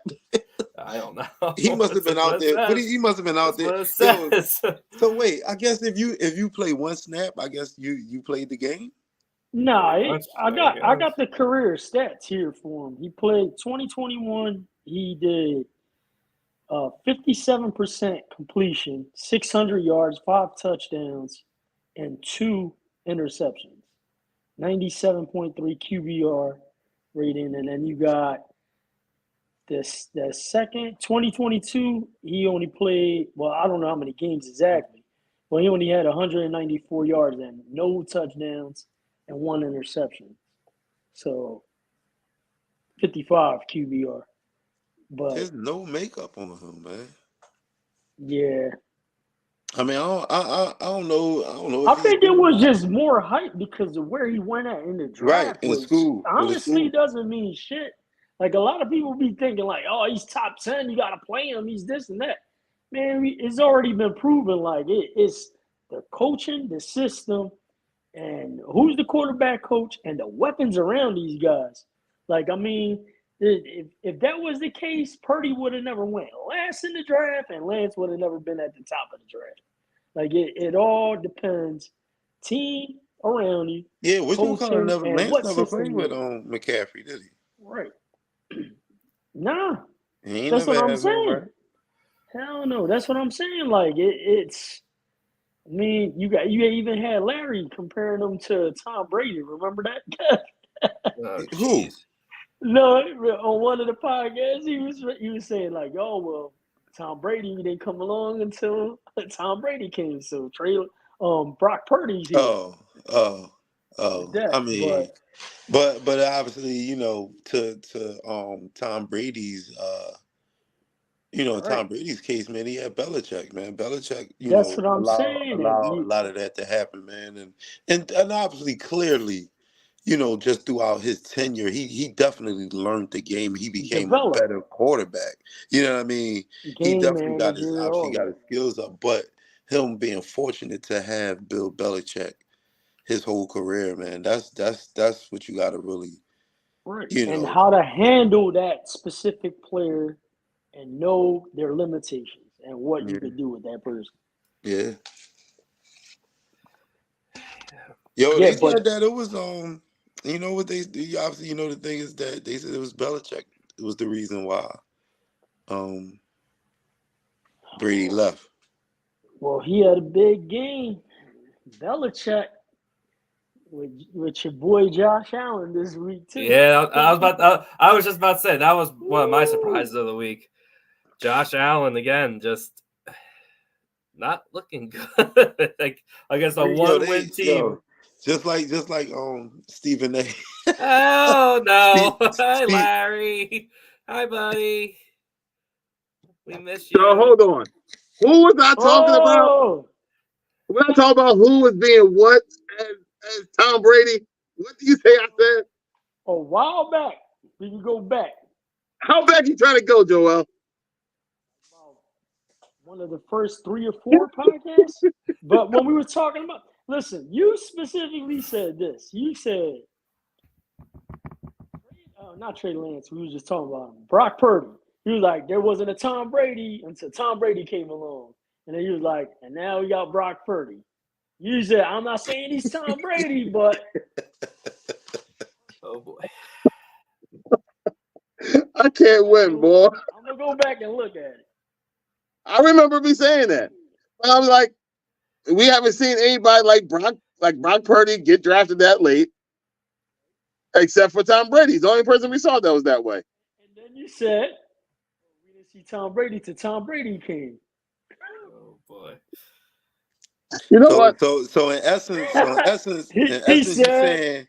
I don't know. He must have been out there. But he must have been out there. So wait, I guess if you play 1 snap, I guess you played the game. No, I got the career stats here for him. He played 2021. He did 57% completion, 600 yards, 5 touchdowns, and 2 interceptions. 97.3 QBR rating, and then you got the second 2022. He only played, well, I don't know how many games exactly, but he only had 194 yards and no touchdowns and 1 interception. So 55 QBR. But there's no makeup on him, man. Yeah. I mean, I don't know. I think it was just more hype because of where he went at in the draft. Right, in school. Honestly, doesn't mean shit. Like, a lot of people be thinking, like, oh, he's top 10, you got to play him, he's this and that. Man, it's already been proven, like, it's the coaching, the system, and who's the quarterback coach, and the weapons around these guys. Like, I mean, if that was the case, Purdy would have never went last in the draft, and Lance would have never been at the top of the draft. Like, it all depends. Team around you. Yeah, which one kind of never, Lance never played with McCaffrey, did he? Right. Nah. He That's what I'm saying. Right? Hell no. That's what I'm saying. Like, it's I mean, you even had Larry comparing him to Tom Brady. Remember that? Who? No, on one of the podcasts, he was saying, like, oh, well, Tom Brady didn't come along until Tom Brady came. So Brock Purdy's here. Oh. I mean, but obviously, you know, to Tom Brady's Tom Brady's case, man, he had Belichick, man. Belichick, That's what I'm saying. Allowed a lot of that to happen, man, and obviously, clearly, just throughout his tenure, he definitely learned the game. He became a better quarterback. You know what I mean? He definitely got his skills up. But him being fortunate to have Bill Belichick his whole career, man. That's what you got to really, Right. you And know. how to handle that specific player and know their limitations and what you Yeah. could do with that person. Yeah. Yo, Yeah, they but said that it was you know what they obviously, you know, the thing is that they said it was Belichick. It was the reason why Brady left. well, he had a big game. Belichick with your boy Josh Allen this week too. Yeah, I was just about to say that was one of my Woo. surprises of the week. Josh Allen again, just not looking good. Like against a Yo, one-win team. just like Stephen A. Oh no! Hi, Steve, Larry. Hi, buddy. We miss So you. hold on. Who was I talking about? Oh, We're not talking about who was being what as Tom Brady. What do you say I said? a while back. We can go back. How back you trying to go, Joel? About one of the first 3 or 4 podcasts. But when we were talking about, listen, you specifically said this. You said, not Trey Lance. We was just talking about him. Brock Purdy. He was like, there wasn't a Tom Brady until Tom Brady came along. And then he was like, and now we got Brock Purdy. You said, I'm not saying he's Tom Brady, but Oh boy. I can't win, boy. I'm gonna go back and look at it. I remember me saying that. But I was like, we haven't seen anybody like Brock Purdy get drafted that late, except for Tom Brady. He's the only person we saw that was that way. And then you said, we didn't see Tom Brady till Tom Brady came. Oh boy. You know what? So in essence, He he's said, saying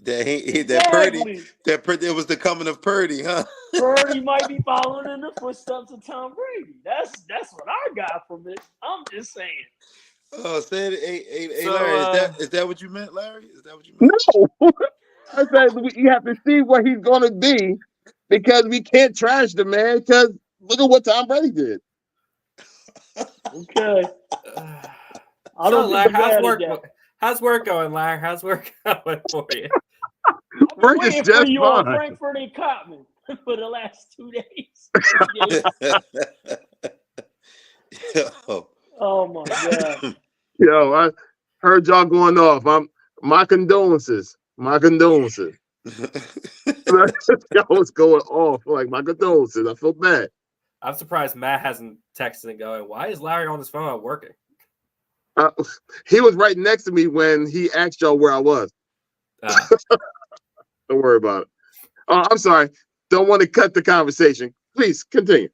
that exactly. Purdy, it was the coming of Purdy, huh? Purdy might be following in the footsteps of Tom Brady. That's what I got from it. I'm just saying. Oh, say it, hey, So, Larry. Is that what you meant, Larry? Is that what you meant? No. I said you have to see what he's going to be because we can't trash the man because look at what Tom Brady did. Okay. I so, don't Larry, think how's work going, Larry? How's work going for you? I've been Work is waiting for just you on fine. Frankfurt and Cotman for the last 2 days. Yo. Oh my god. Yo, I heard y'all going off. My condolences. My condolences. Y'all was going off. Like, my condolences. I feel bad. I'm surprised Matt hasn't texted and going, why is Larry on his phone not working? He was right next to me when he asked y'all where I was. Don't worry about it. I'm sorry. Don't want to cut the conversation. Please continue.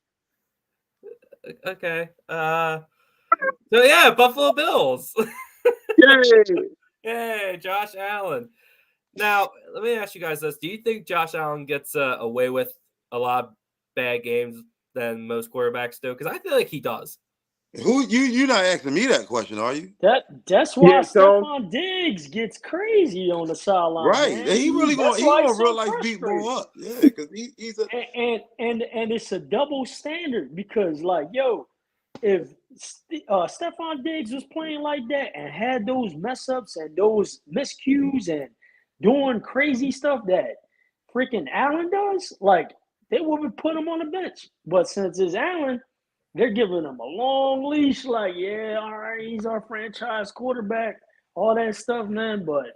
Okay. So yeah, Buffalo Bills. Yay! Yay, Josh Allen. Now, let me ask you guys this. Do you think Josh Allen gets away with a lot of bad games than most quarterbacks do? Because I feel like he does. Who you're not asking me that question, are you? That's why Yeah, so- Stephon Diggs gets crazy on the sideline. Right. Man. And he really That's he why gonna he's so real life beat frustrated. Bo up. Yeah, because he's a And it's a double standard because, like, yo, if Stephon Diggs was playing like that and had those mess ups and those miscues and doing crazy stuff that freaking Allen does, like, they would have put him on the bench. But since it's Allen, they're giving him a long leash. Like, yeah, all right, he's our franchise quarterback, all that stuff, man. But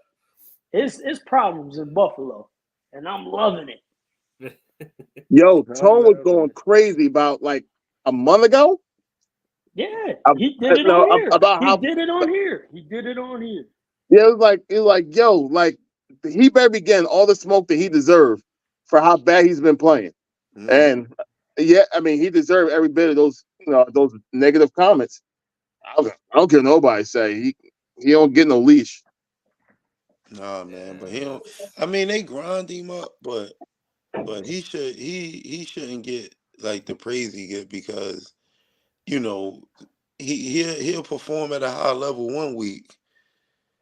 it's problems in Buffalo, and I'm loving it. Yo, Tone was going crazy about like a month ago. Yeah, he did it on here. He did it on here. Yeah, it was like, yo, like he better be getting all the smoke that he deserved for how bad he's been playing. Mhm. And yeah, I mean, he deserved every bit of those, those negative comments. I don't care what nobody say. He don't get no leash. Nah, man, but he don't. I mean, they grind him up, but he shouldn't get like the praise he get because he'll perform at a high level one week,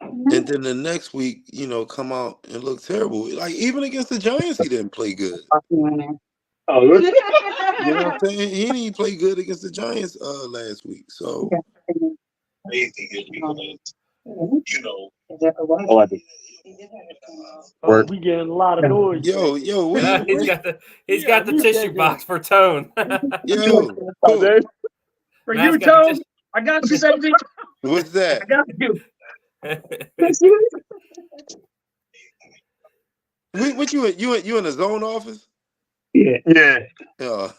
and then the next week come out and look terrible. Like even against the Giants, he didn't play good. Oh, You know what I'm saying? He didn't play good against the Giants last week. So Oh, I think. Word. We getting a lot of noise. Yo, what you, He's what, got the Yeah, mute tissue that box for tone. yo, Oh, Dave. For Matt's you, got the Tone, I got you, 17. what's that? I got you. What you in the zone office? Yeah. Yo.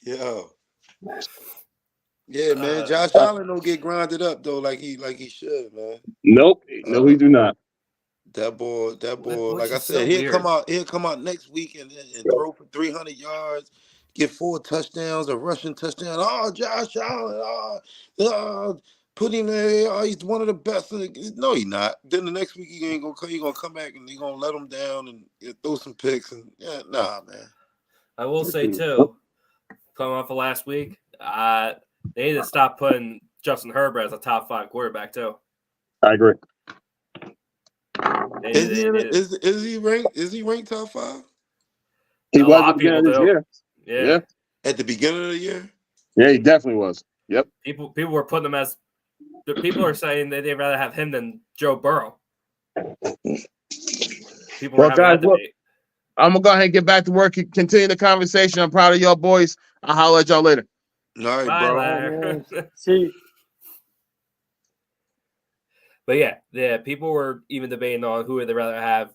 Yo. Yeah, man. Josh Allen don't get grinded up though like he should, man. Nope. No, we do not. That boy, Which like I is said, so he'll weird. come out next week and throw for 300 yards, get 4 touchdowns, a rushing touchdown. Oh, Josh Allen, put him there. Oh, he's one of the best. No, he's not. Then the next week he ain't gonna come. He gonna come back and he gonna let him down and throw some picks and nah, man. I will say too, coming off of last week, they need to stop putting Justin Herbert as a top 5 quarterback too. I agree. Is he ranked top 5? He A was lot at of the beginning people of this do. year. Yeah. At the beginning of the year? Yeah, he definitely was. Yep. People were putting him as the people are saying that they'd rather have him than Joe Burrow. People were Well, having guys, that look, debate. I'm gonna go ahead and get back to work. Continue the conversation. I'm proud of y'all boys. I'll holler at y'all later. All right, Bye, bro. Larry. See, But yeah, people were even debating on who would they rather have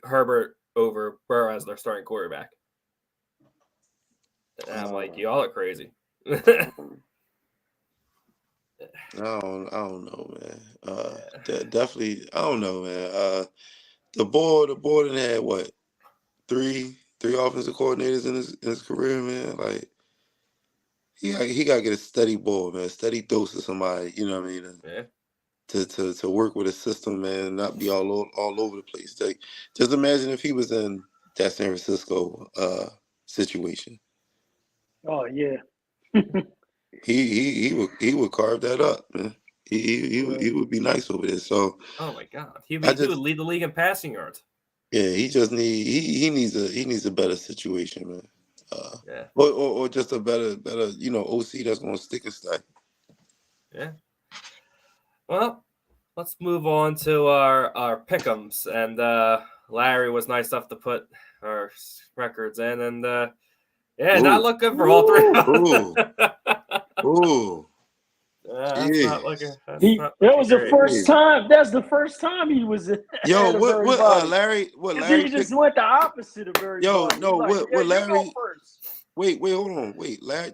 Herbert over Burrow as their starting quarterback. And I'm like, y'all are crazy. I don't know, man. Definitely, I don't know, man. The boy done had what, three offensive coordinators in his career, man. Like he got to get a steady ball, man, steady dose of somebody. You know what I mean? Yeah. To work with a system, man, and not be all over the place. Like, just imagine if he was in that San Francisco situation. oh yeah, He would carve that up, man. He would be nice over there. So Oh my God, he I would just lead the league in passing yards. yeah, he needs a better situation, man. Yeah. Or just a better OC that's gonna stick and stay. Yeah. Well, let's move on to our pick'ems, and Larry was nice enough to put our records in, and not look good for all three. Ooh. That's not looking. That's that not was the great. first time. That's the first time he was ahead Yo, of what everybody. Larry? What 'Cause Larry? he just went the opposite of everybody. Yo, no, He's like, what yeah, you go Larry? first. Wait, hold on. Wait, Larry,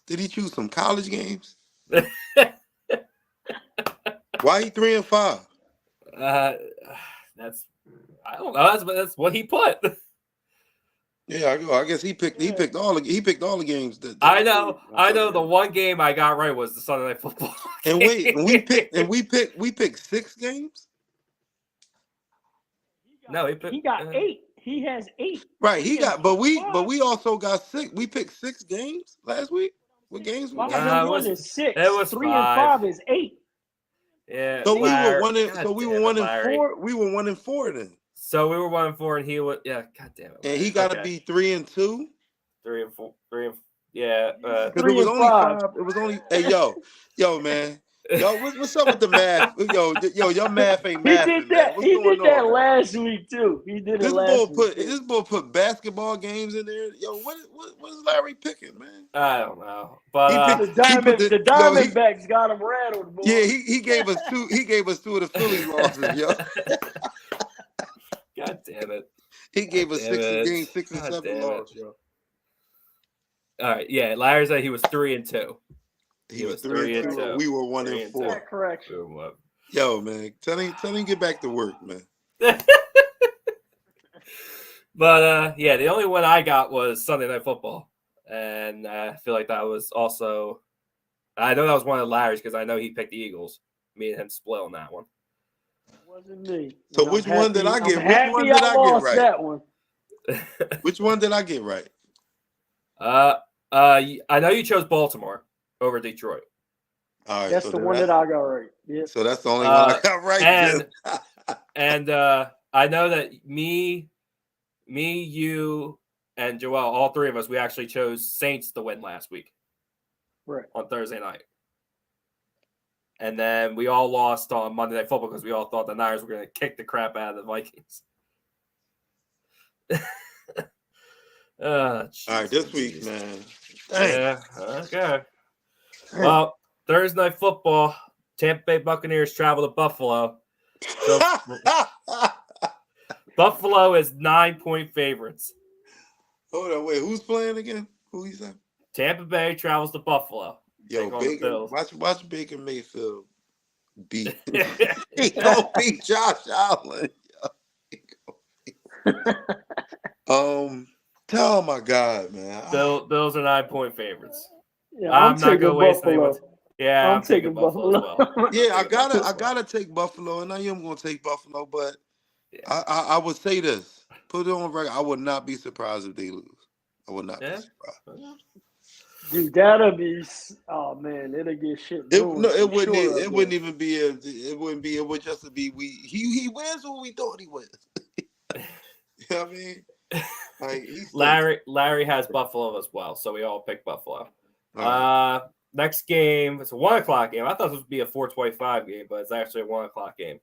did he choose some college games? Why he 3-5? That's I don't know. That's what he put. Yeah, I guess he picked all the games that I know. The one game I got right was the Sunday Night Football. And wait, game. we picked 6 games. No, He got 8. He has 8. Right, but we 5. also got 6. We picked 6 games last week. What games we 5 got? and 1 is 6. It was 3 5. and 5 is 8. Yeah. So we were Larry. 1 and 4. We were 1 and 4 then. So we were 1 and 4, and he was God damn it. And he got to be 3 and 2. 3 and 4. 3 and yeah. Because 3 it was and only 5. 5. It was only yo man. Yo, what's up with the math? Yo, your math ain't He math. did that. What's He going did that on? last week too. He did it This last week. this boy put basketball games in there. Yo, what is Larry picking, man? I don't know, but The Diamondbacks got him rattled, boy. Yeah, he gave us 2. He gave us 2 of the Phillies losses, yo. God damn it. He gave us 6 games, 6 and God 7 damn loss, it. yo. All right, yeah. Larry said he was 3 and 2. He was 3 and 2. We were 1 and 4. That correction. Yo, man, tell him to get back to work, man. But the only one I got was Sunday Night Football, and I feel like that was also. I know that was one of Larry's because I know he picked the Eagles. Me and him split on that one. It wasn't me. So And which I'm one did I happy- get? I'm Which happy one did I get lost right? that one. Which one did I get right? I know you chose Baltimore over Detroit. All right, That's so the then one that I got right. Yeah. So that's the only one I got right. And I know that me, you, and Joel, all three of us, we actually chose Saints to win last week. Right. on Thursday night. And then we all lost on Monday Night Football because we all thought the Niners were going to kick the crap out of the Vikings. All right, this week, jeez. man. Dang. Yeah. Okay. Well, Thursday Night Football, Tampa Bay Buccaneers travel to Buffalo. So Buffalo is 9-point favorites. Hold on, wait. Who's playing again? Who he said? Tampa Bay travels to Buffalo. Yo, Take on the Baker. Bills. Watch Baker Mayfield beat. He gonna beat Josh Allen. Oh my God, man. Bills are 9-point favorites. Yeah, I'm not taking gonna waste Buffalo. anyone's. Yeah, I'm taking Buffalo as well. Yeah, I gotta take Buffalo, and I am gonna take Buffalo. But Yeah. I would say this: put it on record. I would not be surprised if they lose. I would not be surprised. Dude, that'll be. Oh man, it'll get shit. It wouldn't even be. It wouldn't be. It would just be. He wins what we thought he wins. You know what I mean? Like, Larry has Buffalo as well, so we all pick Buffalo. Right. Next game, it's a 1:00 game. I thought this would be a 4:25 game, but it's actually a 1:00 game.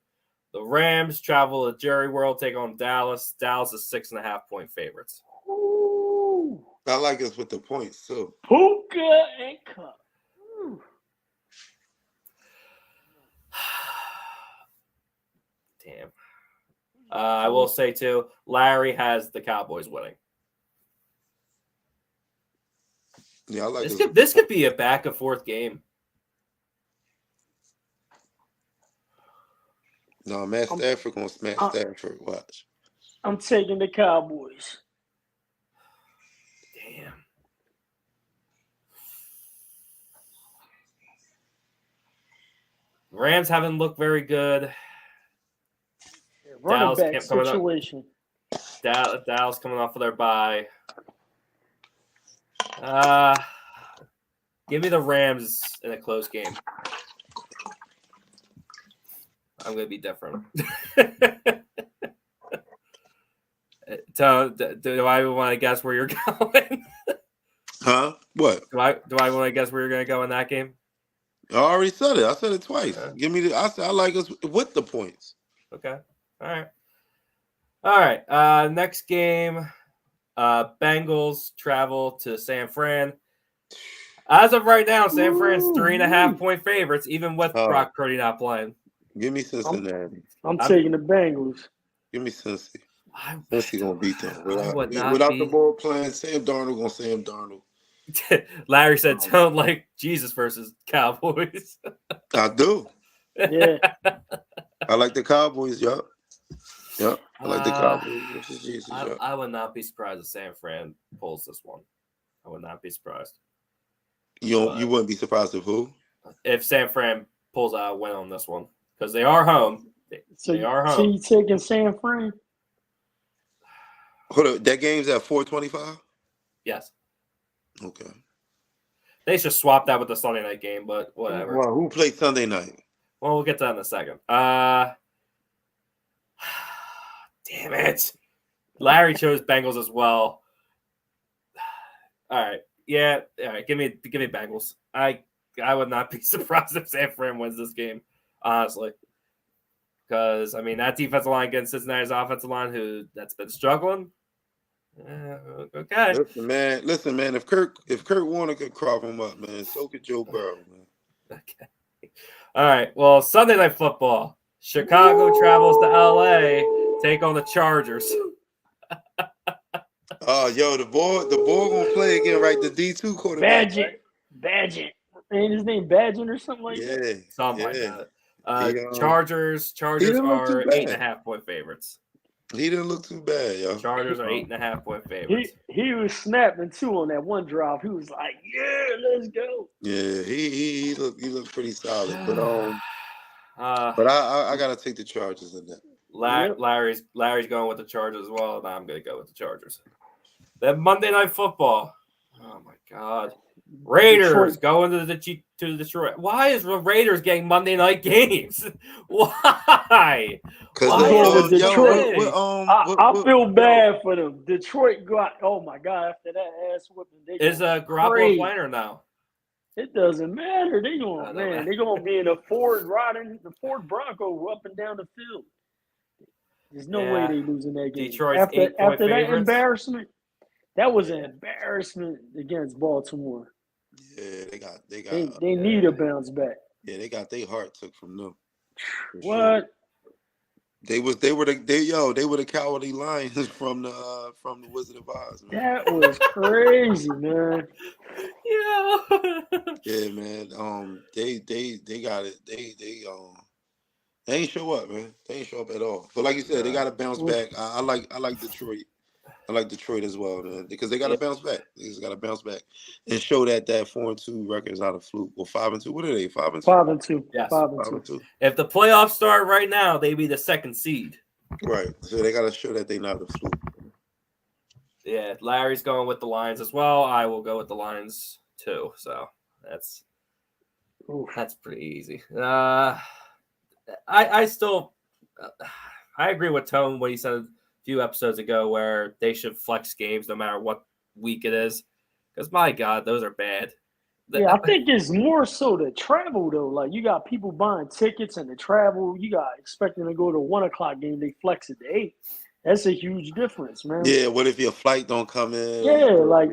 The Rams travel to Jerry World, take on Dallas. Dallas is 6.5-point favorites. Ooh, I like us with the points too. Puka and Cup. Ooh. Damn. I will say too, Larry has the Cowboys winning. Yeah, I like This could be a back and forth game. No, Matt Stafford gonna smash Stafford. Watch. I'm taking the Cowboys. Damn. Rams haven't looked very good. Running Dallas back can't come up. situation. Dallas coming off of their bye. Give me the Rams in a close game. I'm gonna be different. So, do I want to guess where you're going? Huh? What? Do I want to guess where you're gonna go in that game? I already said it. I said it twice. Okay. Give me the. I said I like us with the points. Okay. All right. Next game. Bengals travel to San Fran. As of right now, San Fran's 3.5-point favorites, even with Brock Purdy not playing. Give me Cincinnati. I'm taking the Bengals. Give me Cincy. Cincy gonna beat them. Without the ball playing, Sam Darnold gonna Sam Darnold. Larry said, "Don't like Jesus versus Cowboys." I do. Yeah. I like the Cowboys. Yup. I like the Cowboys versus Jesus. I would not be surprised if San Fran pulls this one. I would not be surprised. You wouldn't be surprised if who? If San Fran pulls out a win on this one, because they are home. They are home. So you taking San Fran? Hold up, that game's at 4:25. Yes. Okay. They should swap that with the Sunday night game, but whatever. Well, who played Sunday night? Well, we'll get to that in a second. Damn it. Larry chose Bengals as well. All right. Yeah. All right. Give me Bengals. I would not be surprised if San Fran wins this game, honestly. Because, I mean, that defensive line against Cincinnati's offensive line that's been struggling. Okay. Listen, man. If Kurt Warner could crop him up, man, so could Joe Burrow, man. Okay. All right. Well, Sunday Night Football. Chicago travels to LA, take on the Chargers. The boy gonna play again, right? The D2 quarterback. Badgett. Ain't his name Badgett or something like that? Yeah. Something like that. Chargers are 8.5-point favorites. He didn't look too bad, yo. Chargers are 8.5-point favorites. He was snapping too on that one drive. He was like, "Yeah, let's go." Yeah, he looked pretty solid, but I gotta take the Chargers in that. Larry's going with the Chargers as well, and I'm gonna go with the Chargers. Then Monday Night Football. Oh my God. Raiders going to Detroit. Why is the Raiders getting Monday night games? Why? Because I feel bad for them. Detroit got. Oh my God! After that ass whipping, is Garoppolo playing or no? It doesn't matter. They No, going, no man, matter. they gonna be in a Ford riding the Ford Bronco up and down the field. There's no way Yeah. they losing that game. Detroit's 8-point After that favorites. embarrassment, that was an Yeah. embarrassment against Baltimore. Yeah, they got They need a bounce back. yeah, they got their heart took from them. For What? sure. They were the cowardly lions from the Wizard of Oz, man. That was crazy, man. Yeah. Yeah, man. They got it. They ain't show up, man. They ain't show up at all. But like you said, they got to bounce back. I like Detroit. I like Detroit as well, man, because they got to bounce back. They just got to bounce back and show that 4-2 record is out of fluke. Well, 5-2. What are they? 5-2. 5-2. Yes. 5-2. 5-2. If the playoffs start right now, they'd be the second seed. Right. So they got to show that they not the fluke. Yeah, Larry's going with the Lions as well. I will go with the Lions too. So that's pretty easy. I still I agree with Tone what he said a few episodes ago, where they should flex games no matter what week it is. Because my God, those are bad. Yeah, I think it's more so the travel though. Like you got people buying tickets and the travel. You got expecting to go to a 1:00 game, they flex it to 8. That's a huge difference, man. Yeah. What if your flight don't come in? Yeah, like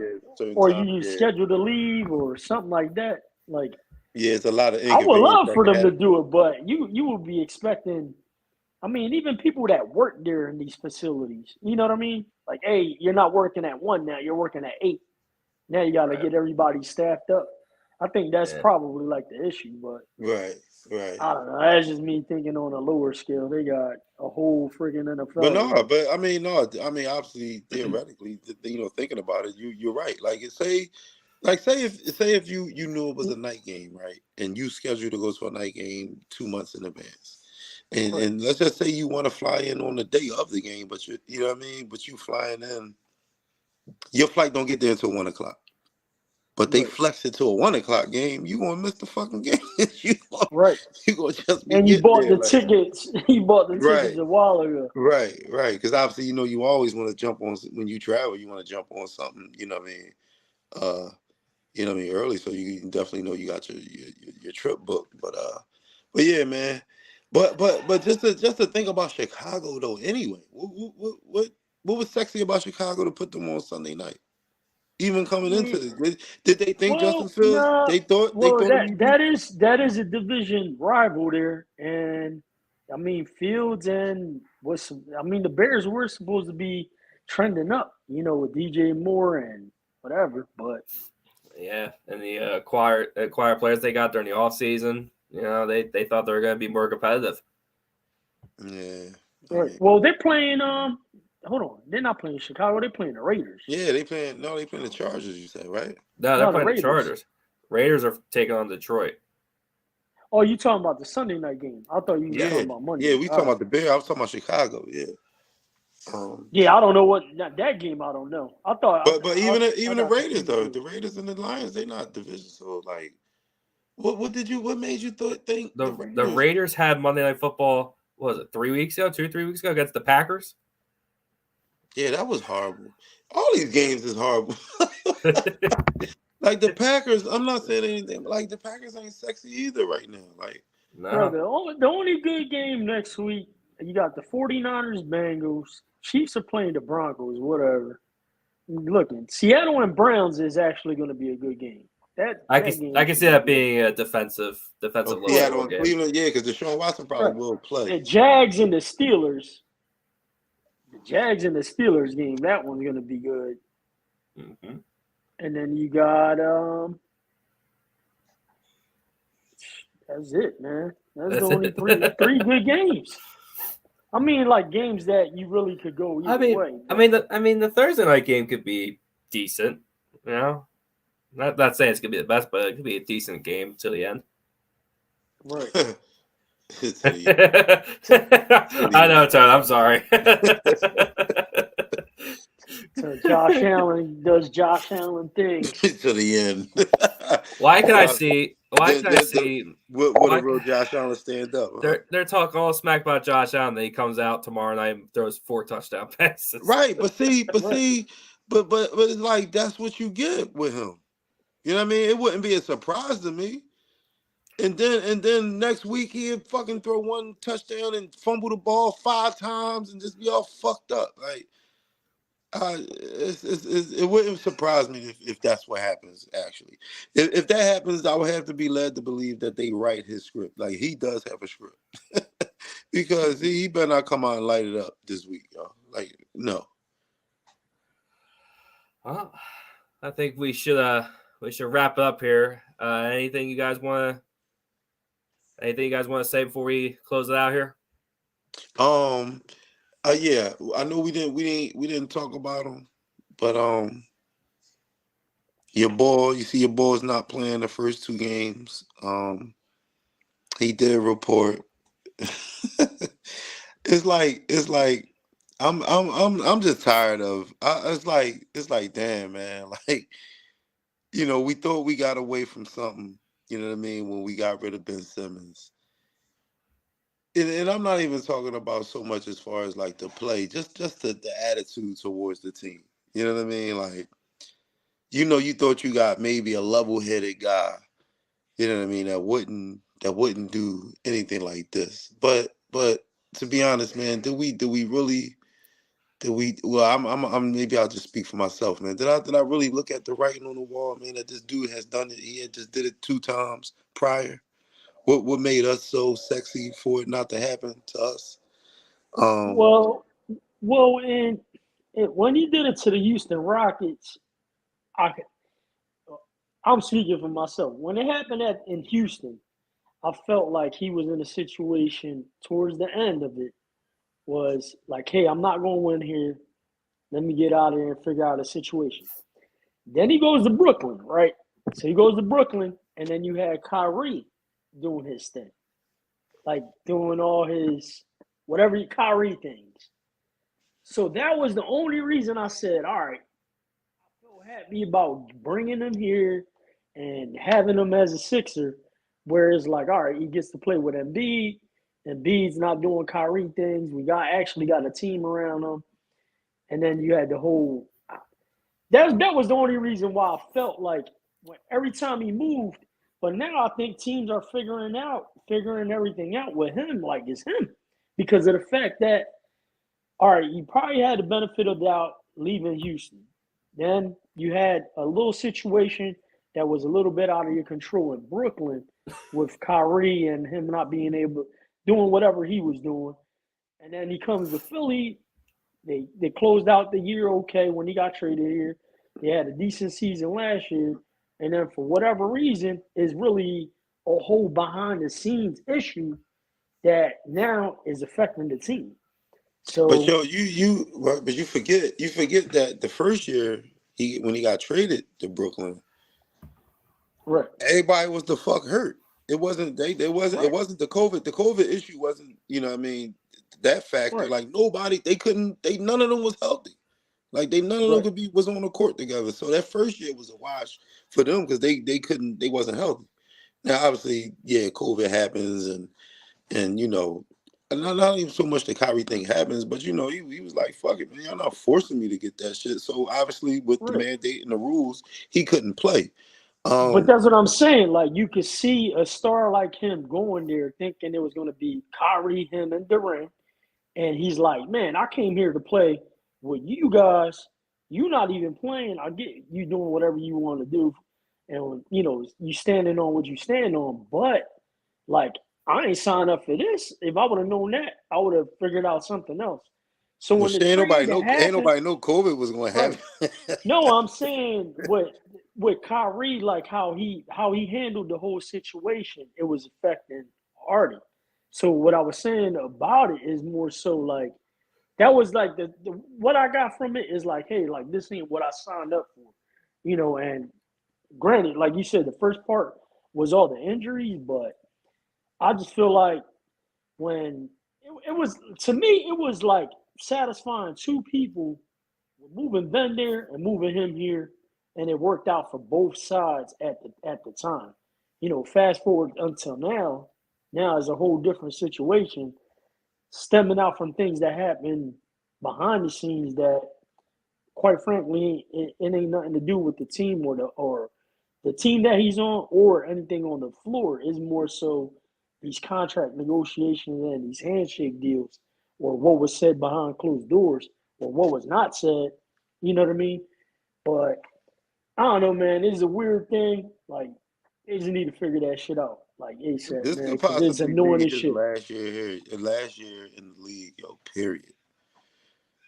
or time, you schedule to leave or something like that. Like yeah, it's a lot of. I would love for them to happen. do it, but you would be expecting. I mean, even people that work there in these facilities, you know what I mean? Like, hey, you're not working at 1 now, you're working at 8. Now you got to get everybody staffed up. I think that's probably like the issue, but Right. I don't know. That's just me thinking on a lower scale. They got a whole friggin' NFL. But I mean, obviously, theoretically, thinking about it, you're right. Like, say if you knew it was a night game, right, and you scheduled to go to a night game 2 months in advance, and let's just say you want to fly in on the day of the game, but you know what I mean, but you flying in, your flight don't get there until 1:00. But they flex it to a 1:00 game. You gonna miss the fucking game. you gonna just be. And you bought there, the tickets. You bought the tickets a while ago. Right. Because obviously, you always want to jump on when you travel. You want to jump on something. You know what I mean? Early, so you definitely know you got your trip booked. But yeah, man. But just to think about Chicago though. Anyway, what was sexy about Chicago to put them on Sunday night? Even coming into this, did they think Justin Fields? They thought that is a division rival there, and I mean Fields and the Bears were supposed to be trending up, with DJ Moore and whatever, but yeah, and the acquired players they got during the offseason, they thought they were going to be more competitive. Yeah. Right. Well, they're playing. Hold on, they're not playing Chicago. They're playing the Raiders. Yeah, they playing the Chargers. You said, right? No, they're playing the Chargers. Raiders are taking on Detroit. Oh, you talking about the Sunday night game? I thought you were talking about Monday. Yeah, we talking about the Bears. I was talking about Chicago. Yeah. Yeah, I don't know that game. I don't know. I thought. But even the Raiders though, the Raiders and the Lions, they're not division. So like, what made you think the Raiders had Monday Night Football? What was it 3 weeks ago? 2-3 weeks ago against the Packers? Yeah, that was horrible. All these games is horrible. Like the Packers, I'm not saying anything, but like the Packers ain't sexy either right now. Like, no. Bro, the only good game next week, you got the 49ers, Bengals. Chiefs are playing the Broncos, whatever. Looking, Seattle and Browns is actually going to be a good game. I can see that being a defensive Seattle and Cleveland, yeah, because Deshaun Watson probably will play. The Jags and the Steelers. The Jags and the Steelers game, that one's going to be good. Mm-hmm. And then you got that's it, man. That's the only three good games. I mean, like games that you really could go either way. I mean, the Thursday night game could be decent. Not saying it's gonna be the best, but it could be a decent game till the end. Right. I know, Todd. I'm sorry. So Josh Allen does Josh Allen things to the end. Why can I see? Will a real Josh Allen stand up? Huh? They're talking all smack about Josh Allen. Then he comes out tomorrow night and throws 4 touchdown passes. Right, but it's like that's what you get with him. You know what I mean? It wouldn't be a surprise to me. And then next week he'd fucking throw one touchdown and fumble the ball 5 times and just be all fucked up. Like, it wouldn't surprise me if that's what happens. Actually, if that happens, I would have to be led to believe that they write his script. Like, he does have a script because he better not come out and light it up this week, y'all. Like, no. Well, I think we should wrap up here. Anything you guys want to say before we close it out here? Yeah, I know we didn't talk about him, but your boy's not playing the first 2 games. He did report. It's like I'm just tired of. It's like damn, man. Like, we thought we got away from something. You know what I mean, when we got rid of Ben Simmons. And I'm not even talking about so much as far as like the play, just the attitude towards the team. You know what I mean? Like, you thought you got maybe a level-headed guy. You know what I mean? That wouldn't do anything like this. But to be honest, man, did we really? Well, I'm maybe I'll just speak for myself, man. Did I really look at the writing on the wall, man? That this dude has done it. He had just did it 2 times prior. What made us so sexy for it not to happen to us? Well, and when he did it to the Houston Rockets, I'm speaking for myself. When it happened in Houston, I felt like he was in a situation towards the end of it was like, hey, I'm not going to win here. Let me get out of here and figure out a situation. Then he goes to Brooklyn, right? So he goes to Brooklyn, and then you had Kyrie doing his thing, like doing all his whatever Kyrie things. So that was the only reason I said, all right, I feel happy about bringing him here and having him as a Sixer, where it's like, all right, he gets to play with Embiid. Embiid's not doing Kyrie things. We actually got a team around him. And then you had the whole that was the only reason why I felt like every time he moved. But now I think teams are figuring everything out with him, like it's him. Because of the fact that, all right, you probably had the benefit of doubt leaving Houston. Then you had a little situation that was a little bit out of your control in Brooklyn with Kyrie and him not being able doing whatever he was doing. And then he comes to Philly. They closed out the year okay when he got traded here. They had a decent season last year. And then for whatever reason, is really a whole behind the scenes issue that now is affecting the team. So, but you forget that the first year when he got traded to Brooklyn, right, everybody was the fuck hurt. It wasn't it wasn't the COVID. The COVID issue wasn't, what I mean, that factor. Right. Like, none of them was healthy. Like, none of them was on the court together. So that first year was a wash for them because they wasn't healthy. Now, obviously, yeah, COVID happens and not even so much the Kyrie thing happens, but he was like, fuck it, man, y'all not forcing me to get that shit. So obviously with the mandate and the rules, he couldn't play. But that's what I'm saying. Like, you could see a star like him going there thinking it was going to be Kyrie, him, and Durant. And he's like, man, I came here to play with you guys. You're not even playing. I get you doing whatever you want to do. And, you standing on what you stand on. But, like, I ain't signed up for this. If I would have known that, I would have figured out something else. So when ain't nobody know COVID was going to happen. No, I'm saying with Kyrie, like how he handled the whole situation, it was affecting Harden. So what I was saying about it is more so like that was like the what I got from it is like, hey, like this ain't what I signed up for, And granted, like you said, the first part was all the injuries, but I just feel like when it was, to me, it was like satisfying 2 people, moving Ben there and moving him here, and it worked out for both sides at the time. Fast forward until now is a whole different situation, stemming out from things that happen behind the scenes that, quite frankly, it ain't nothing to do with the team or the team that he's on or anything on the floor is more so these contract negotiations and these handshake deals or what was said behind closed doors or what was not said. You know what I mean? But I don't know, man. This is a weird thing. Like, they just need to figure that shit out. Like ASAP, This man, could because it's possibly annoying be as his shit. last year in the league, yo. Period.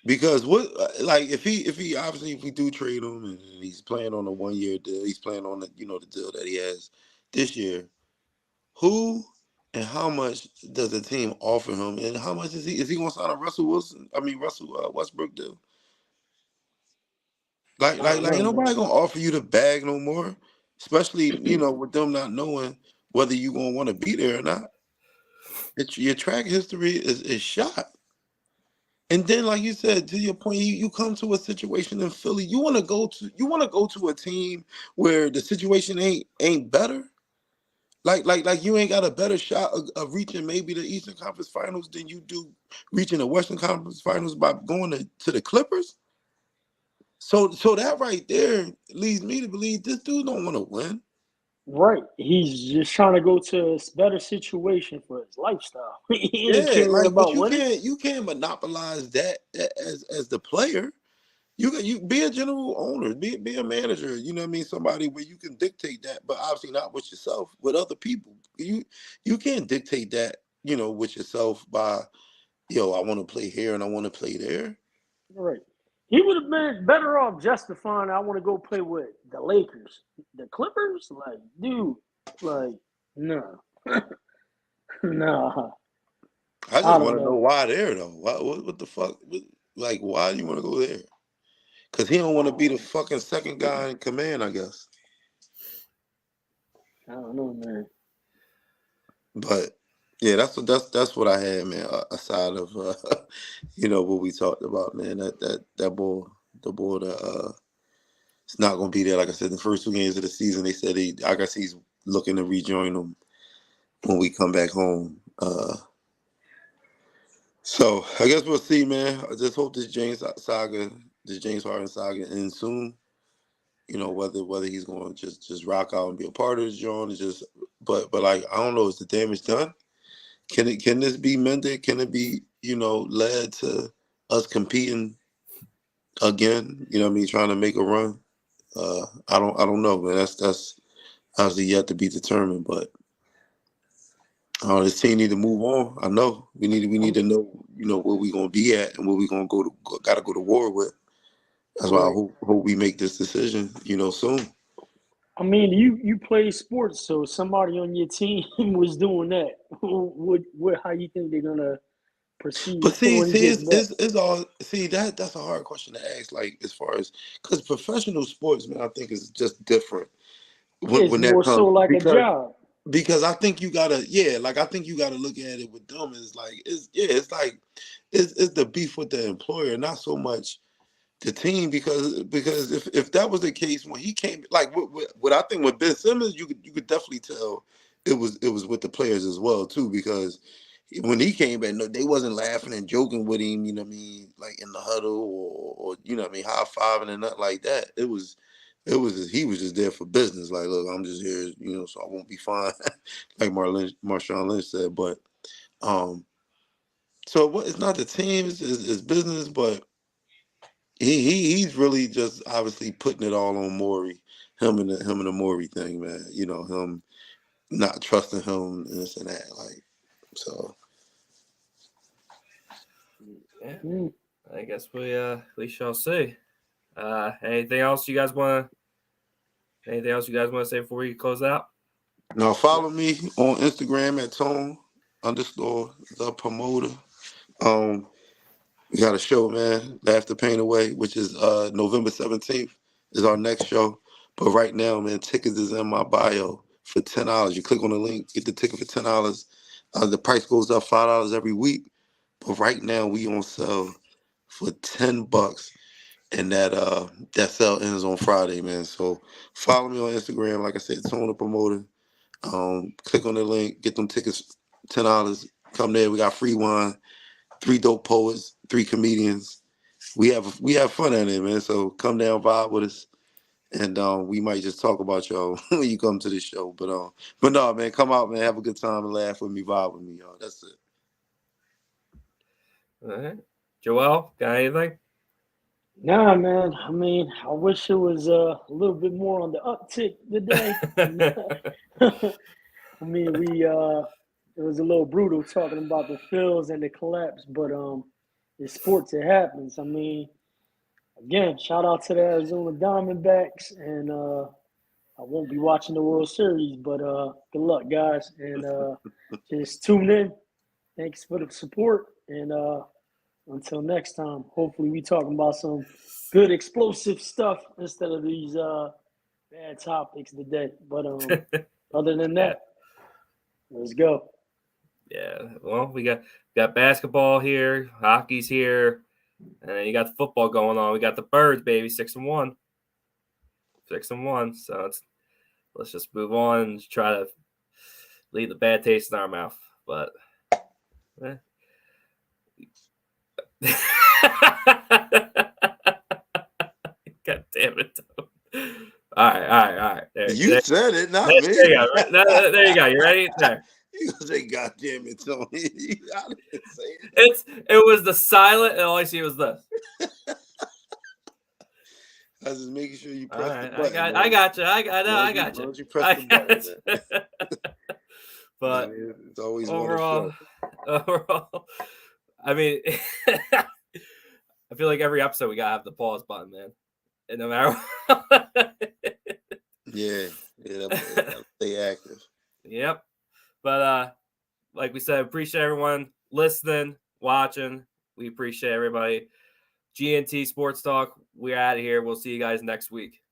Because what, like, if he obviously if we do trade him and he's playing on a 1 year deal, he's playing on the the deal that he has this year. Who and how much does the team offer him, and how much is he going to sign a Russell Wilson? I mean Russell Westbrook deal? I don't Ain't know, nobody man. gonna offer you the bag no more, especially with them not knowing whether you gonna want to be there or not. Your track history is shot. And then, like you said, to your point, you come to a situation in Philly. You want to go to a team where the situation ain't better. Like you ain't got a better shot of reaching maybe the Eastern Conference Finals than you do reaching the Western Conference Finals by going to the Clippers. So that right there leads me to believe this dude don't want to win. Right. He's just trying to go to a better situation for his lifestyle. He ain't Yeah, caring like, but about winning. you can't monopolize that as the player. You be a general owner, be a manager. You know what I mean? Somebody where you can dictate that, but obviously not with yourself, with other people. You can't dictate that, with yourself by, I want to play here and I want to play there. Right. He would have been better off justifying I want to go play with the Lakers. The Clippers? Like, dude, like, no. Nah. I I just don't want to know know. why there though. What the fuck? Like, why do you want to go there? Because he don't want to be the fucking second guy in command, I guess. I don't know, man. But yeah, that's what I had, man. Aside of what we talked about, man. That boy, the boy that it's not gonna be there. Like I said, the first 2 games of the season, they said I guess he's looking to rejoin them when we come back home. So I guess we'll see, man. I just hope this James Harden saga ends soon. Whether he's going to just rock out and be a part of the joint, but like I don't know, is the damage done? Can this be mended? Can it be led to us competing again? You know what I mean, trying to make a run. I don't know, man. That's obviously yet to be determined, but this team need to move on. I know we need to know where we gonna be at and where we gonna gotta go to war with. That's why I Right. hope we make this decision soon. I mean, you play sports, so somebody on your team was doing that. How you think they're gonna proceed But see, when he gets back? it's all that's a hard question to ask. Like as far as because professional sports, man, I think is just different It's when that more so comes like a job. because I think you gotta I think you gotta look at it with them as like it's like it's the beef with the employer, not so much the team because if that was the case when he came, like what I think with Ben Simmons, you could definitely tell it was with the players as well too, because when he came back, no, they wasn't laughing and joking with him, you know what I mean, like in the huddle or you know what I mean, high fiving and nothing like that. He was just there for business. Like, look, I'm just here, so I won't be fine, like Marshawn Lynch said. But so what? It's not the team, it's business, but he's really just obviously putting it all on Morey, him and the Morey thing, man. Him not trusting him and this and that, like so. Yeah, Mm. I guess we shall see. Anything else you guys want to say before we close out? Now follow me on Instagram at Tone_the promoter. We got a show, man. Laugh the Pain Away, which is November 17th is our next show. But right now, man, tickets is in my bio for $10. You click on the link, get the ticket for $10. The price goes up $5 every week. But right now we on sale for $10. And that sale ends on Friday, man. So follow me on Instagram, like I said, Tone the Promoter. Click on the link, get them tickets, $10. Come there. We got free wine, 3 dope poets, 3 comedians. We have fun at it, man. So come down, vibe with us, And we might just talk about y'all when you come to the show. But no, man, come out, man, have a good time and laugh with me, vibe with me, y'all. That's it. All right. Joel, got anything? Nah, man. I mean, I wish it was a little bit more on the uptick today. I mean, it was a little brutal talking about the Phils and the collapse, but in sports it happens. I mean, again, shout out to the Arizona Diamondbacks, and I won't be watching the World Series, but good luck, guys, and just tune in. Thanks for the support, and until next time, hopefully we talking about some good explosive stuff instead of these bad topics today. But other than that, let's go. Yeah, well, we got basketball here, hockey's here, and then you got the football going on. We got the Birds, baby, 6-1. 6-1. So let's just move on and try to leave the bad taste in our mouth. But God damn it. All right. You said it, not me. There you go. There you go. You ready? There. You gonna say, "God damn it, Tony"? I didn't say it. It was the silent, and all I see was this. I was just making sure you press All right, the button. I got you. I got you. Don't you press the button? But man, it's always overall, I mean, I feel like every episode we gotta have the pause button, man. And no matter what. Yeah, that'll stay active. Yep. But like we said, appreciate everyone listening, watching. We appreciate everybody. GNT Sports Talk. We're out of here. We'll see you guys next week.